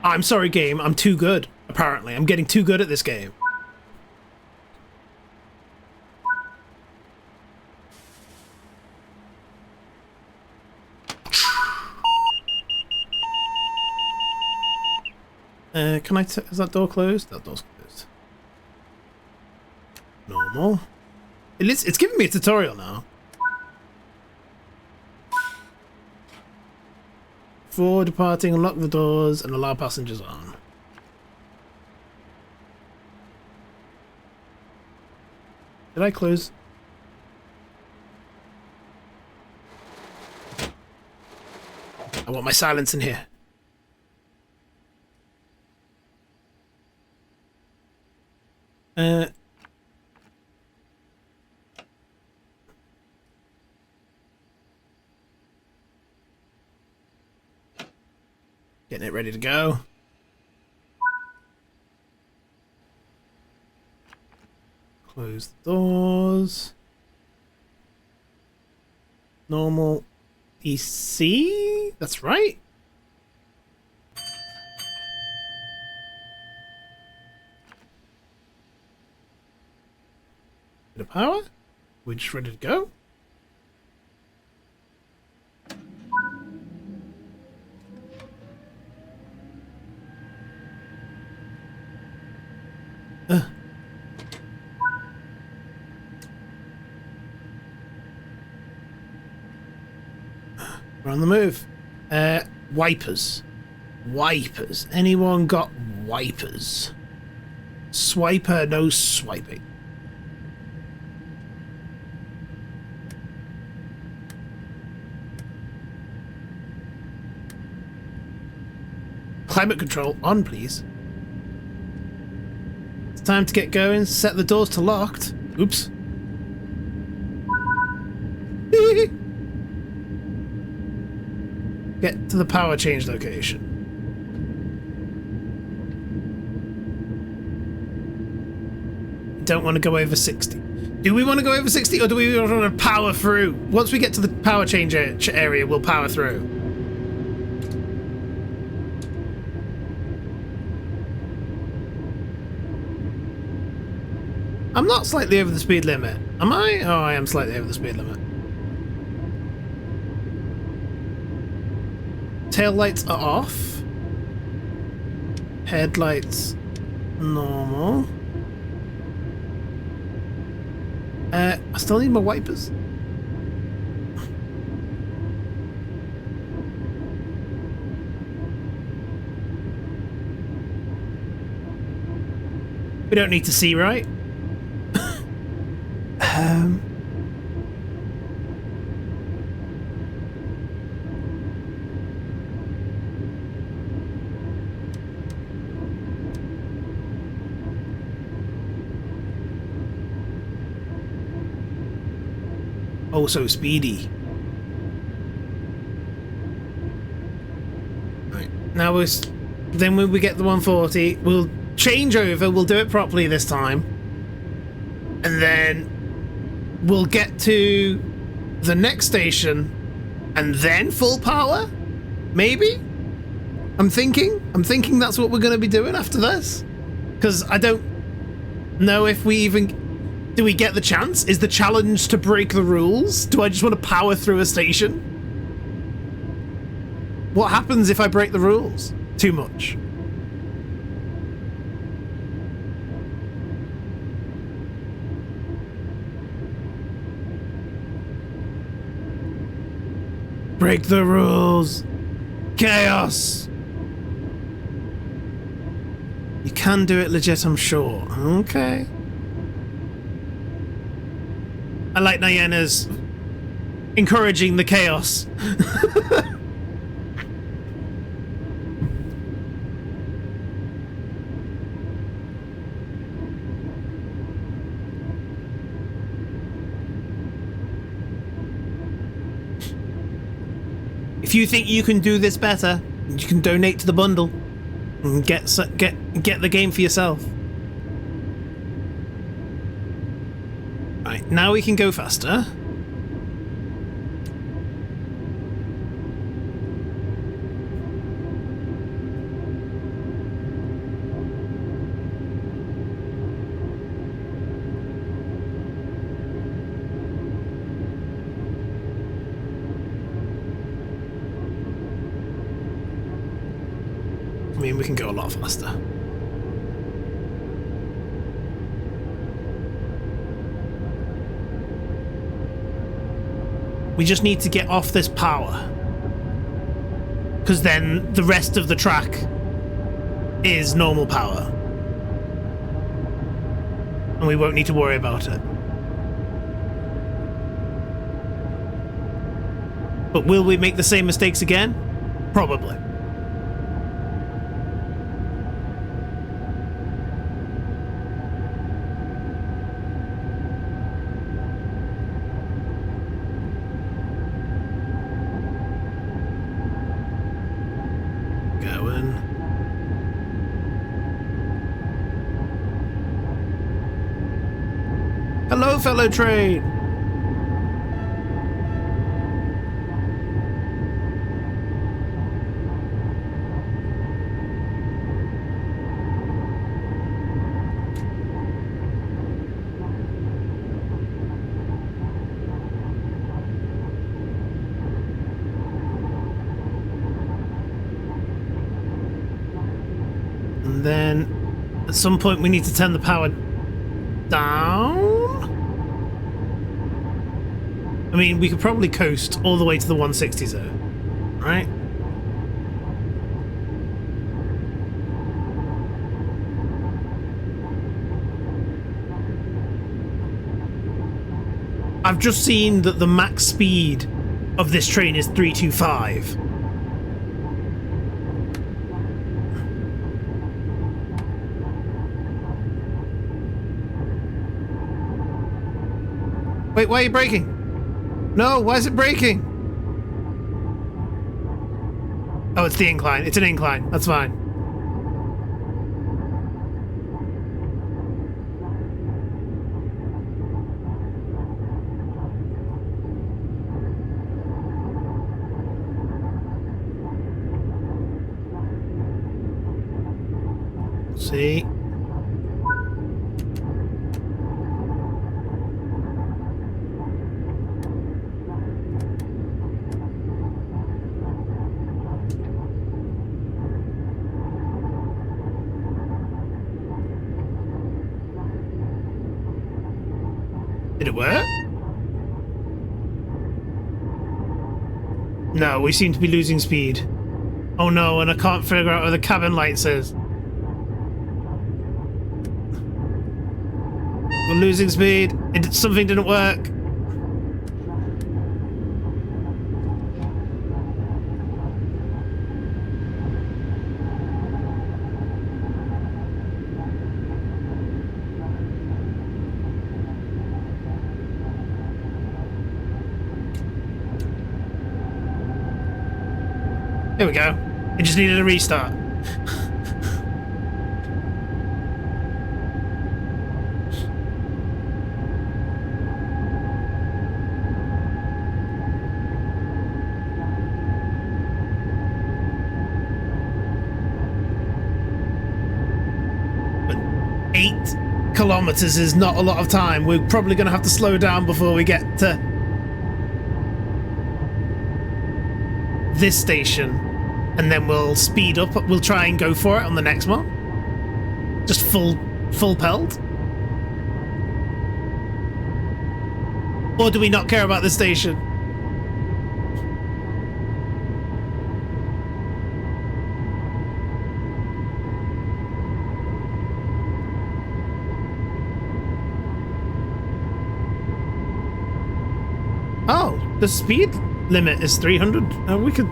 I'm sorry, game. I'm too good, apparently. I'm getting too good at this game. Can I... Is that door closed? That door's closed. Normal. It's giving me a tutorial now. Before departing, unlock the doors and allow passengers on. Did I close? I want my silence in here. Getting it ready to go. Close the doors. Normal EC? That's right. Bit of power. We're just ready to go. We're on the move. Wipers. Wipers. Anyone got wipers? Swiper, no swiping. Climate control on, please. It's time to get going. Set the doors to locked. Oops. Get to the power change location. Don't want to go over 60. Do we want to go over 60 or do we want to power through? Once we get to the power change area, we'll power through. I'm not slightly over the speed limit. Am I? Oh, I am slightly over the speed limit. Tail lights are off. Headlights normal. I still need my wipers. We don't need to see, right? Oh, so speedy. Right. Now then when we get the 140, we'll change over, we'll do it properly this time. And then we'll get to the next station and then full power? Maybe? I'm thinking that's what we're going to be doing after this. Because I don't know if we even... Do we get the chance? Is the challenge to break the rules? Do I just want to power through a station? What happens if I break the rules? Too much. Break the rules. Chaos. You can do it legit, I'm sure. Okay. I like Niana's encouraging the chaos. If you think you can do this better, you can donate to the bundle and get the game for yourself. Right, now we can go faster. I mean, we can go a lot faster. We just need to get off this power. Because then the rest of the track is normal power. And we won't need to worry about it. But will we make the same mistakes again? Probably. Hello, fellow train! And then at some point we need to turn the power down. I mean, we could probably coast all the way to the 160 zone, right? I've just seen that the max speed of this train is 325. Wait, why are you braking? No, why is it braking? Oh, it's the incline. It's an incline. That's fine. See? Did it work? No, we seem to be losing speed. Oh no, and I can't figure out where the cabin light says. We're losing speed. Something didn't work. There we go. It just needed a restart. But 8 kilometers is not a lot of time. We're probably going to have to slow down before we get to this station. And then we'll speed up. We'll try and go for it on the next one. Just full pelt. Or do we not care about the station? Oh, the speed limit is 300. We could...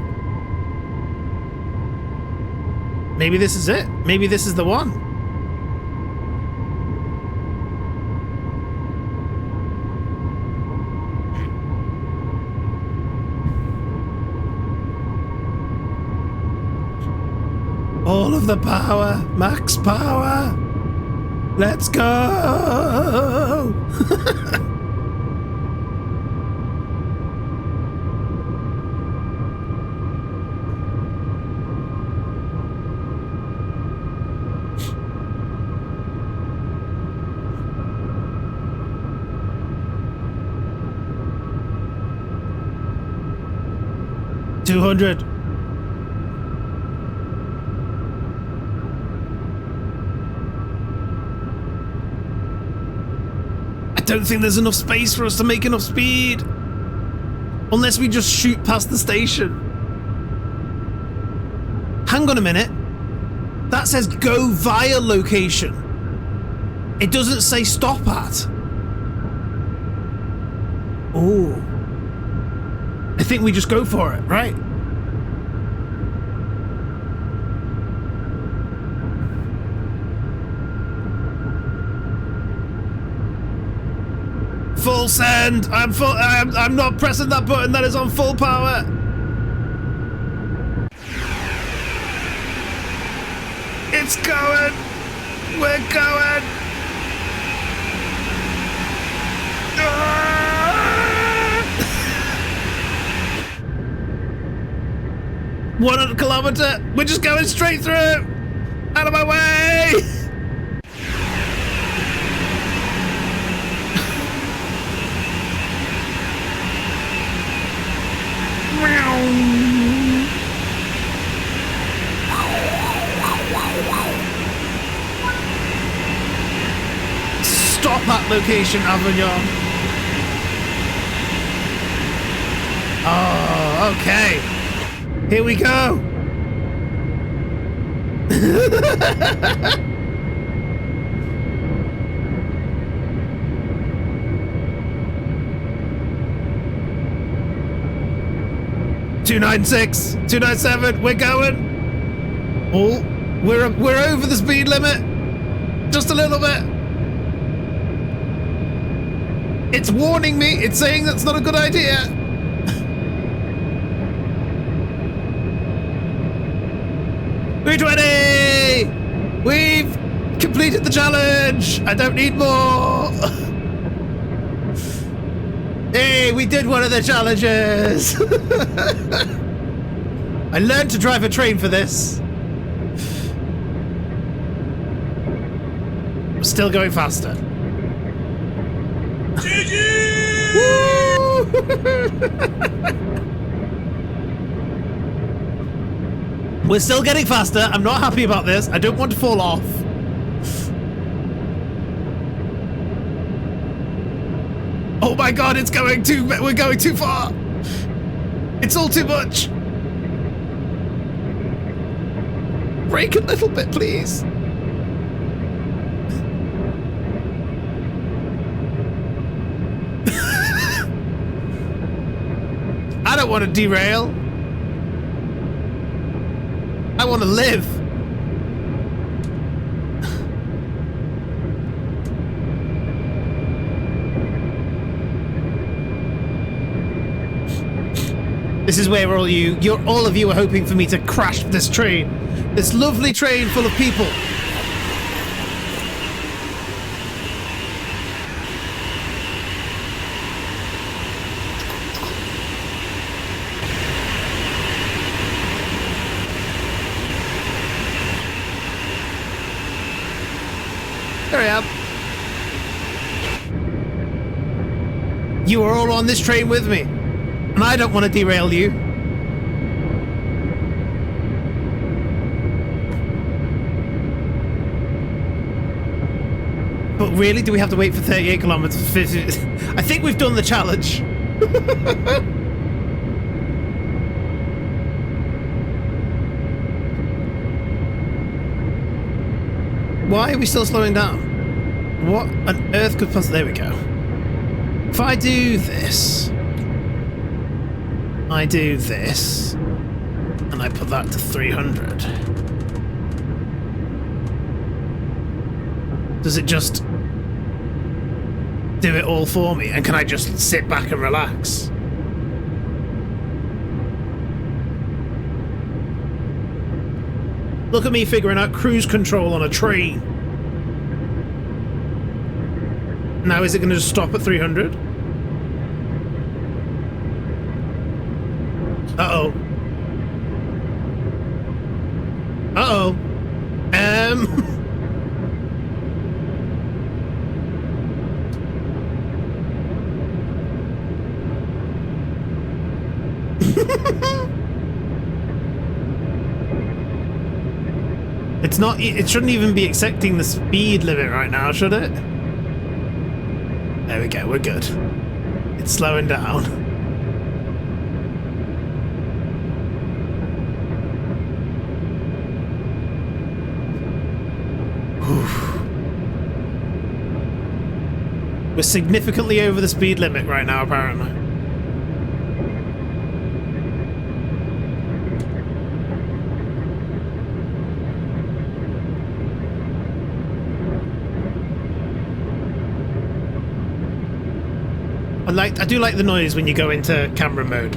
Maybe this is it. Maybe this is the one. All of the power. Max power. Let's go. 200. I don't think there's enough space for us to make enough speed. Unless we just shoot past the station. Hang on a minute. That says go via location. It doesn't say stop at. Oh. I think we just go for it, right? Full send. I'm not pressing that button. That is on full power. It's going. We're going. 100 kilometer. We're just going straight through. Out of my way. Stop at location, Avignon. Oh, okay. Here we go. 296, 297. We're going. Oh, we're over the speed limit. Just a little bit. It's warning me. It's saying that's not a good idea. $320. We've completed the challenge. I don't need more. Hey, we did one of the challenges. I learned to drive a train for this. still going faster. We're still getting faster. I'm not happy about this. I don't want to fall off. Oh my god, we're going too far. It's all too much. Brake a little bit, please. I don't want to derail. I want to live. This is where all of you are hoping for me to crash this train. This lovely train full of people. There I am. You are all on this train with me, and I don't want to derail you. But really, do we have to wait for 38 kilometers? I think we've done the challenge. Why are we still slowing down? What on earth could possibly... There we go. If I do this... I do this... And I put that to 300. Does it just... do it all for me? And can I just sit back and relax? Look at me figuring out cruise control on a train. Now is it going to just stop at 300? Uh-oh. Uh-oh. It's not... It shouldn't even be accepting the speed limit right now, should it? There we go, we're good. It's slowing down. We're significantly over the speed limit right now, apparently. I do like the noise when you go into camera mode.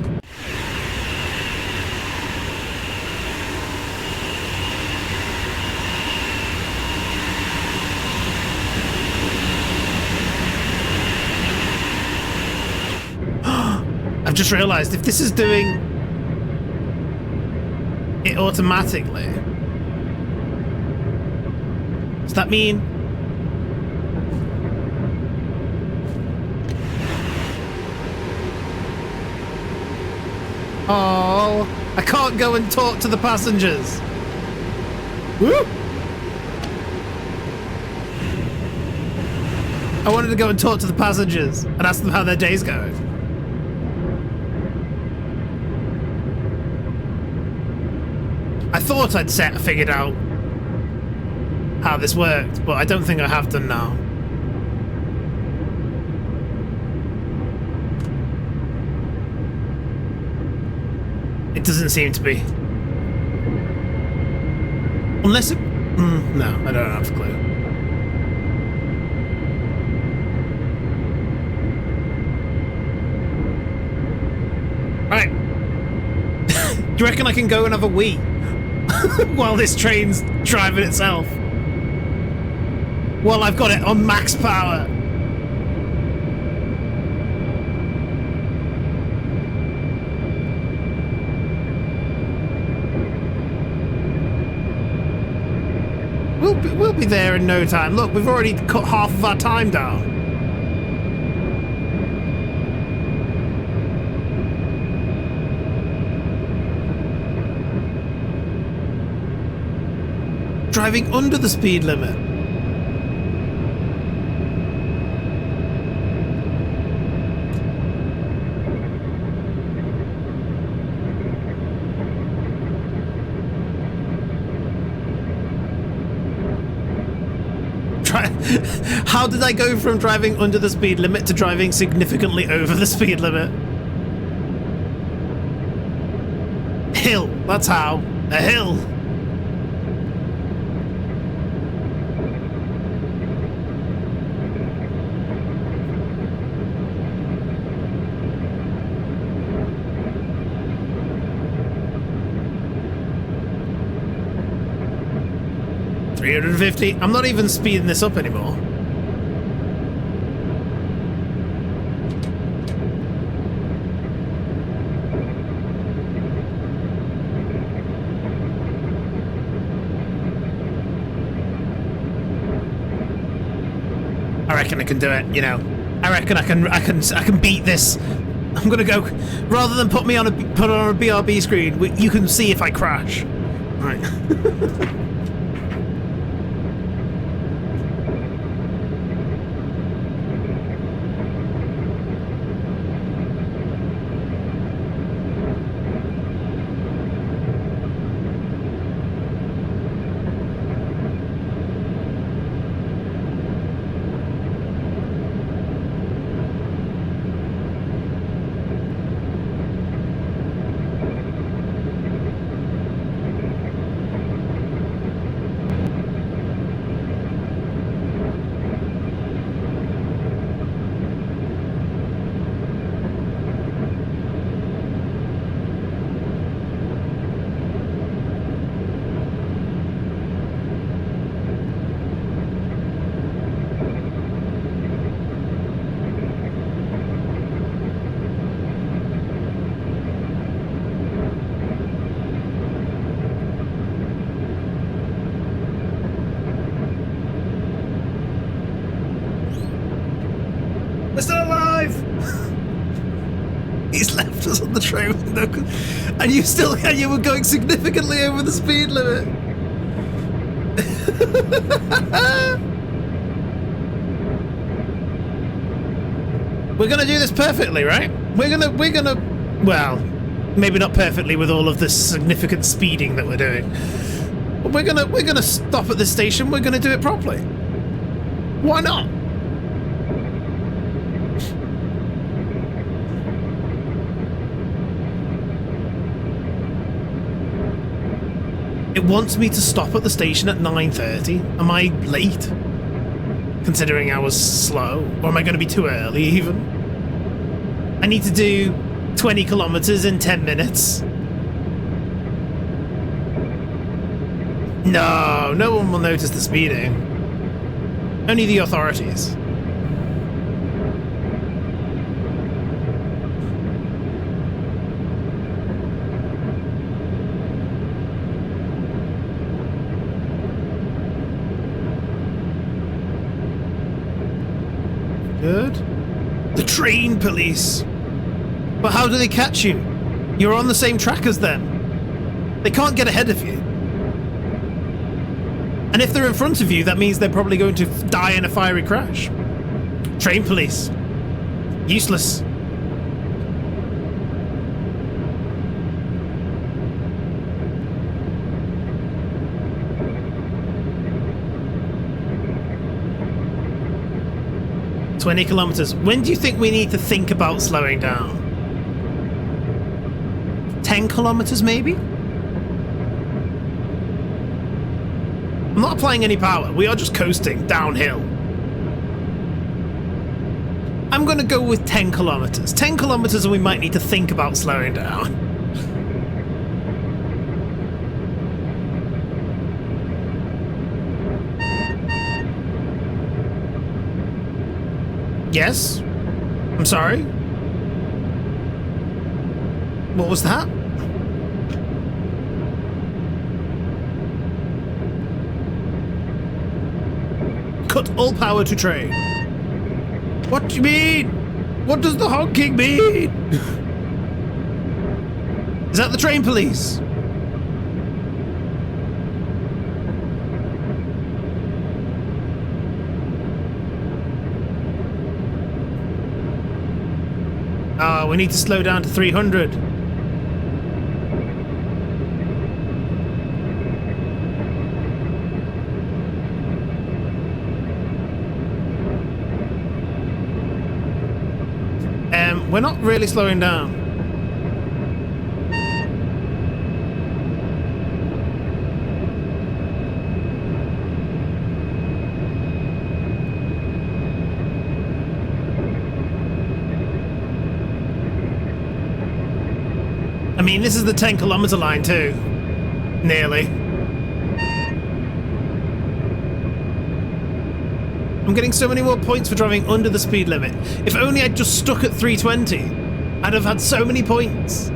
I've just realized if this is doing it automatically, does that mean... Oh, I can't go and talk to the passengers. Woo! I wanted to go and talk to the passengers and ask them how their day's going. I thought I'd figured out how this worked, but I don't think I have done now. It doesn't seem to be. Unless it... no, I don't have a clue. Right. Do you reckon I can go and have a wee? While this train's driving itself? While I've got it on max power? we'll be there in no time. Look, we've already cut half of our time down. Driving under the speed limit. How did I go from driving under the speed limit to driving significantly over the speed limit? Hill, that's how. A hill. $350. I'm not even speeding this up anymore. I reckon I can do it, you know. I reckon I can beat this. I'm gonna go, rather than put on a BRB screen, you can see if I crash. Right. We're still alive! He's left us on the train with no... And you were going significantly over the speed limit. We're gonna do this perfectly, right? We're gonna... Well, maybe not perfectly with all of this significant speeding that we're doing. But we're gonna stop at this station, we're gonna do it properly. Why not? It wants me to stop at the station at 9:30. Am I late? Considering I was slow? Or am I going to be too early even? I need to do 20 kilometers in 10 minutes. No one will notice the speeding. Only the authorities. Good. The train police. But how do they catch you? You're on the same track as them. They can't get ahead of you. And if they're in front of you, that means they're probably going to die in a fiery crash. Train police. Useless. "20 kilometers. When do you think we need to think about slowing down? 10 kilometers, maybe? I'm not applying any power. We are just coasting downhill. I'm going to go with 10 kilometers. 10 kilometers and we might need to think about slowing down. Yes? I'm sorry? What was that? Cut all power to train. What do you mean? What does the honking mean? Is that the train police? Ah, we need to slow down to 300. We're not really slowing down. I mean, this is the 10-kilometer line too. Nearly. I'm getting so many more points for driving under the speed limit. If only I'd just stuck at 320, I'd have had so many points.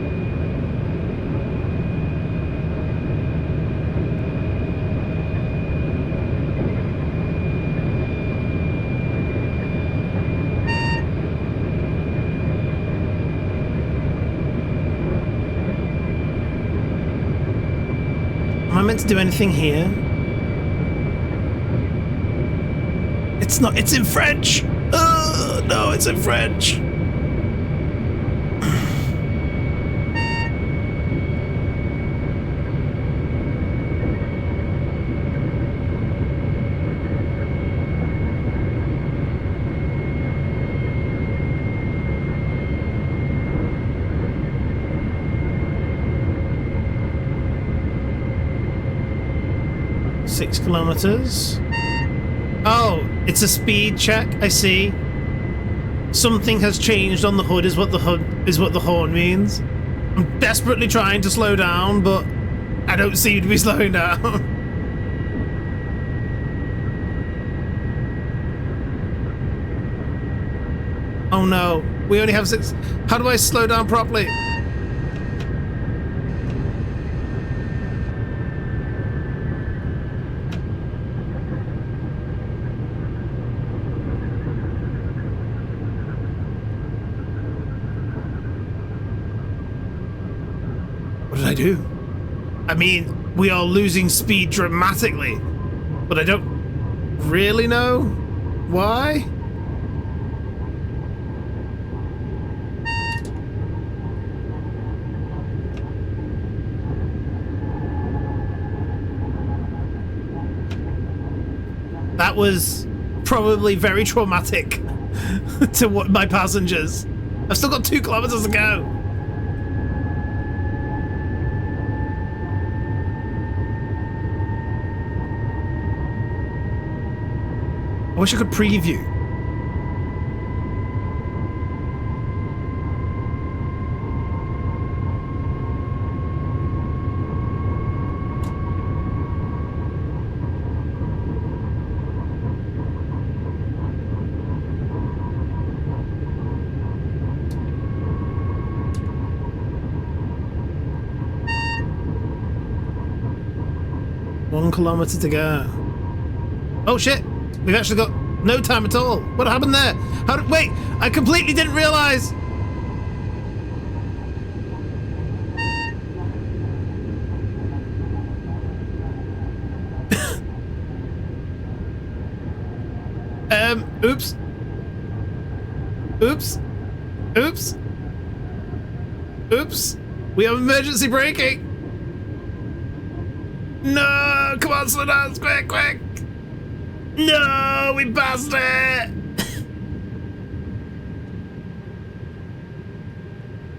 Am I meant to do anything here? It's not, it's in French! No, it's in French! Six kilometers. Oh, it's a speed check. I see. Something has changed on the hood is what the horn means. I'm desperately trying to slow down, but I don't seem to be slowing down. Oh no, we only have 6. How do I slow down properly? What did I do? I mean, we are losing speed dramatically, but I don't really know why. That was probably very traumatic to my passengers. I've still got 2 kilometers to go. I wish I could preview. One kilometer to go. Oh shit! We've actually got no time at all. What happened there? Wait, I completely didn't realize. Oops. Oops. Oops. Oops. We have emergency braking. No, come on, slow down, quick, quick. No, we passed it!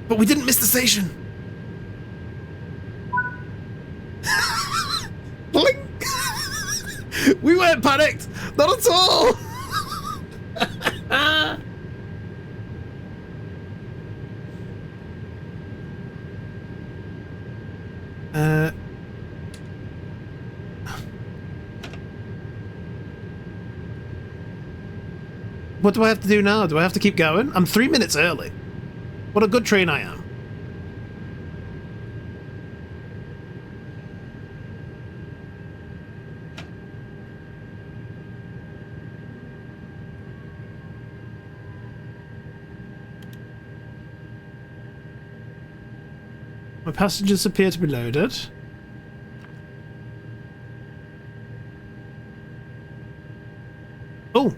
But we didn't miss the station. Blink! We weren't panicked, not at all. What do I have to do now? Do I have to keep going? I'm 3 minutes early. What a good train I am. My passengers appear to be loaded. Oh,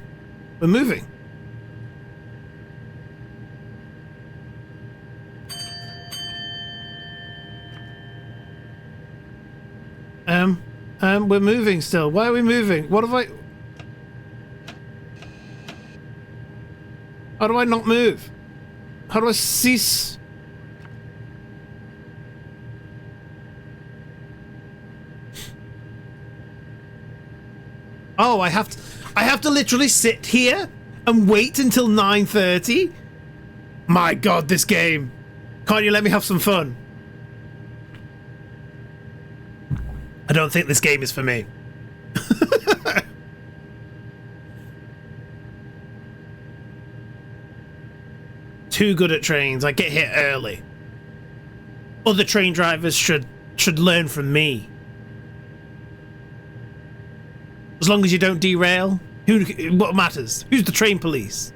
we're moving. We're moving still. Why are we moving? What have I... How do I not move? How do I cease? Oh, I have to literally sit here and wait until 9:30? My God, this game. Can't you let me have some fun? I don't think this game is for me. Too good at trains. I get here early. Other train drivers should learn from me. As long as you don't derail, what matters? Who's the train police?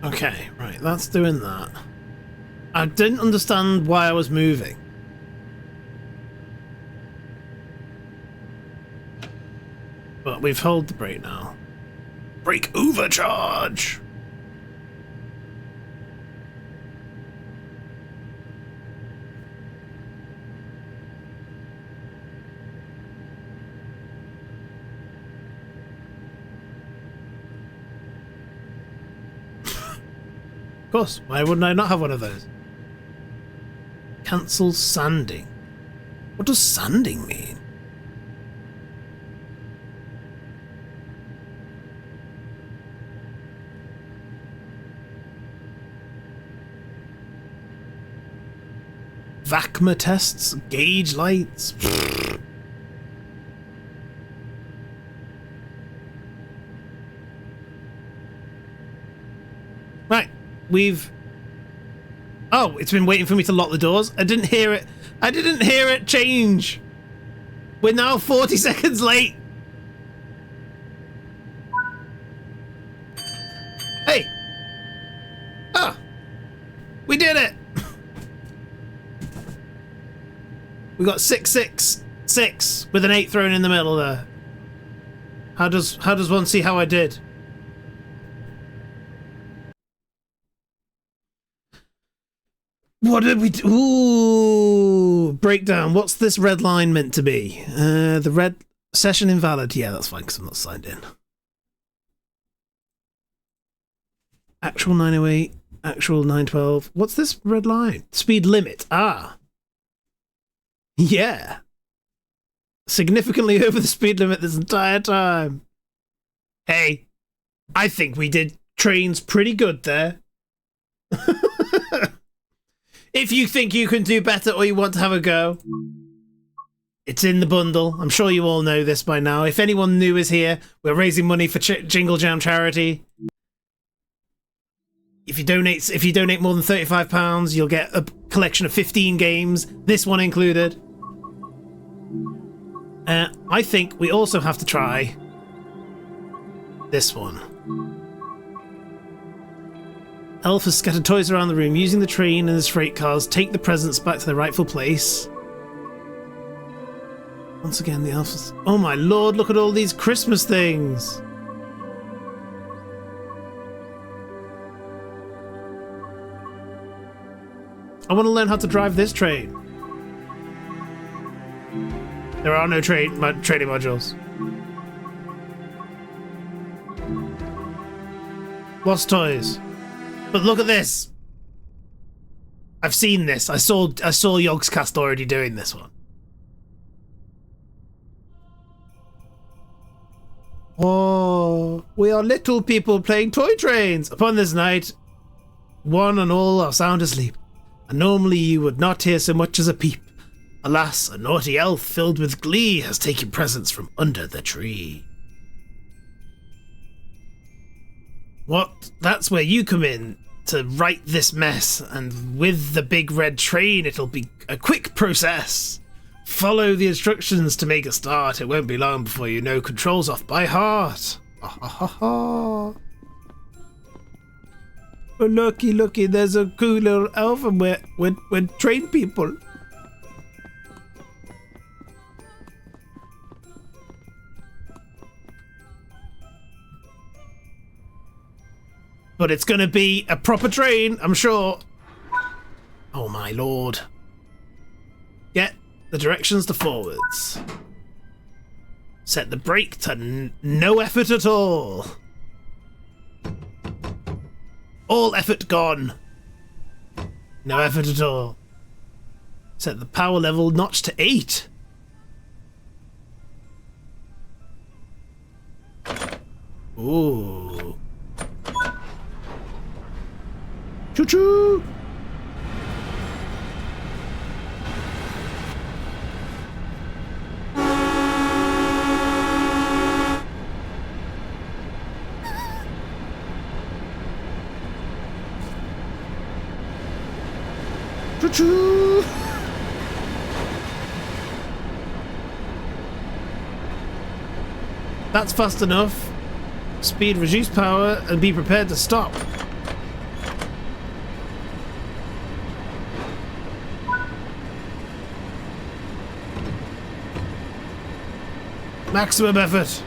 Okay, right, that's doing that. I didn't understand why I was moving. But we've held the brake now. Brake overcharge! Of course, why wouldn't I not have one of those? Cancel sanding. What does sanding mean? VACMA tests, gauge lights. Right, we've... Oh, it's been waiting for me to lock the doors. I didn't hear it. I didn't hear it change. We're now 40 seconds late. Hey. Ah. We did it. We got 666 with an 8 thrown in the middle there. How does one see how I did? What did we do? Ooh, breakdown. What's this red line meant to be? The red session invalid. Yeah, that's fine because I'm not signed in. Actual 908, actual 912. What's this red line? Speed limit. Ah. Yeah. Significantly over the speed limit this entire time. Hey, I think we did trains pretty good there. If you think you can do better or you want to have a go, it's in the bundle. I'm sure you all know this by now. If anyone new is here, we're raising money for JingleJam charity. If you donate more than £35, you'll get a collection of 15 games, this one included. I think we also have to try this one. Elf has scattered toys around the room. Using the train and his freight cars, take the presents back to their rightful place. Once again, the elf is... Oh my lord, look at all these Christmas things! I want to learn how to drive this train. There are no trading modules. Lost toys. But look at this. I've seen this. I saw Yogscast already doing this one. Oh, we are little people playing toy trains. Upon this night, one and all are sound asleep. And normally you would not hear so much as a peep. Alas, a naughty elf filled with glee has taken presents from under the tree. What? That's where you come in. to right this mess, and with the big red train, it'll be a quick process. Follow the instructions to make a start. It won't be long before you know controls off by heart. Ha ha ha ha. Oh, looky, there's a cool little elf and we're train people. But it's gonna be a proper train, I'm sure. Oh my lord. Get the directions to forwards. Set the brake to no effort at all. All effort gone. No effort at all. Set the power level notch to 8. Ooh. Choo-choo! Choo-choo! That's fast enough. Speed, reduce power, and be prepared to stop. Maximum effort.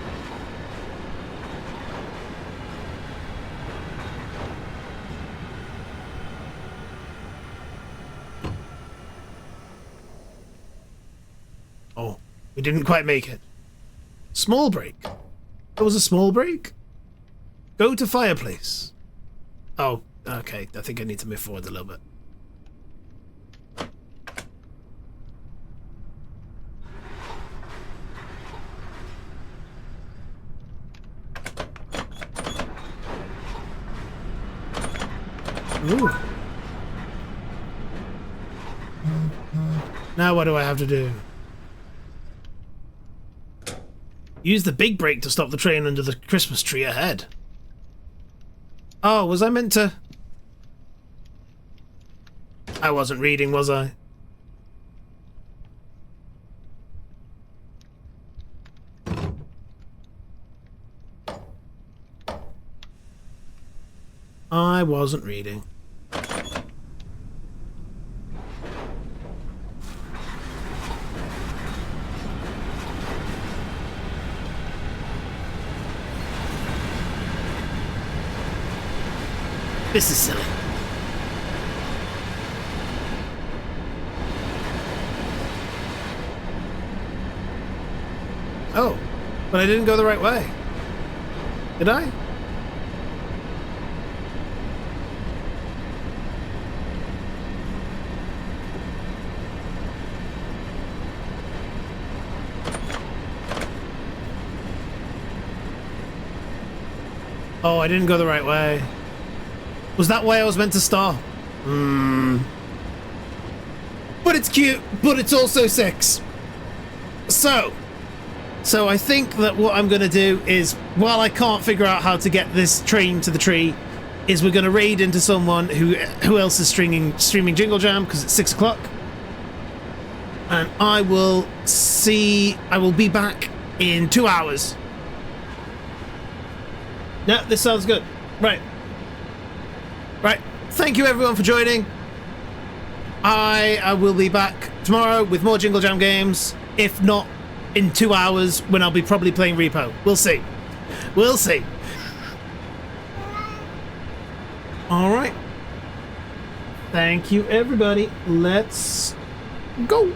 Oh, we didn't quite make it. Small break. That was a small break? Go to fireplace. Oh, okay. I think I need to move forward a little bit. Ooh. Now what do I have to do? Use the big brake to stop the train under the Christmas tree ahead. Oh, was I meant to? I wasn't reading, was I? I wasn't reading. This is silly. Oh, but I didn't go the right way. Did I? Oh, I didn't go the right way. Was that way I was meant to start? But it's cute, but it's also 6. So I think that what I'm going to do is, while I can't figure out how to get this train to the tree, is we're going to raid into someone who else is streaming JingleJam, because it's 6 o'clock. And I will be back in 2 hours. No, this sounds good. Right. Thank you everyone for joining. I will be back tomorrow with more JingleJam games. If not, in 2 hours when I'll be probably playing Repo. We'll see. Alright. Thank you everybody. Let's go.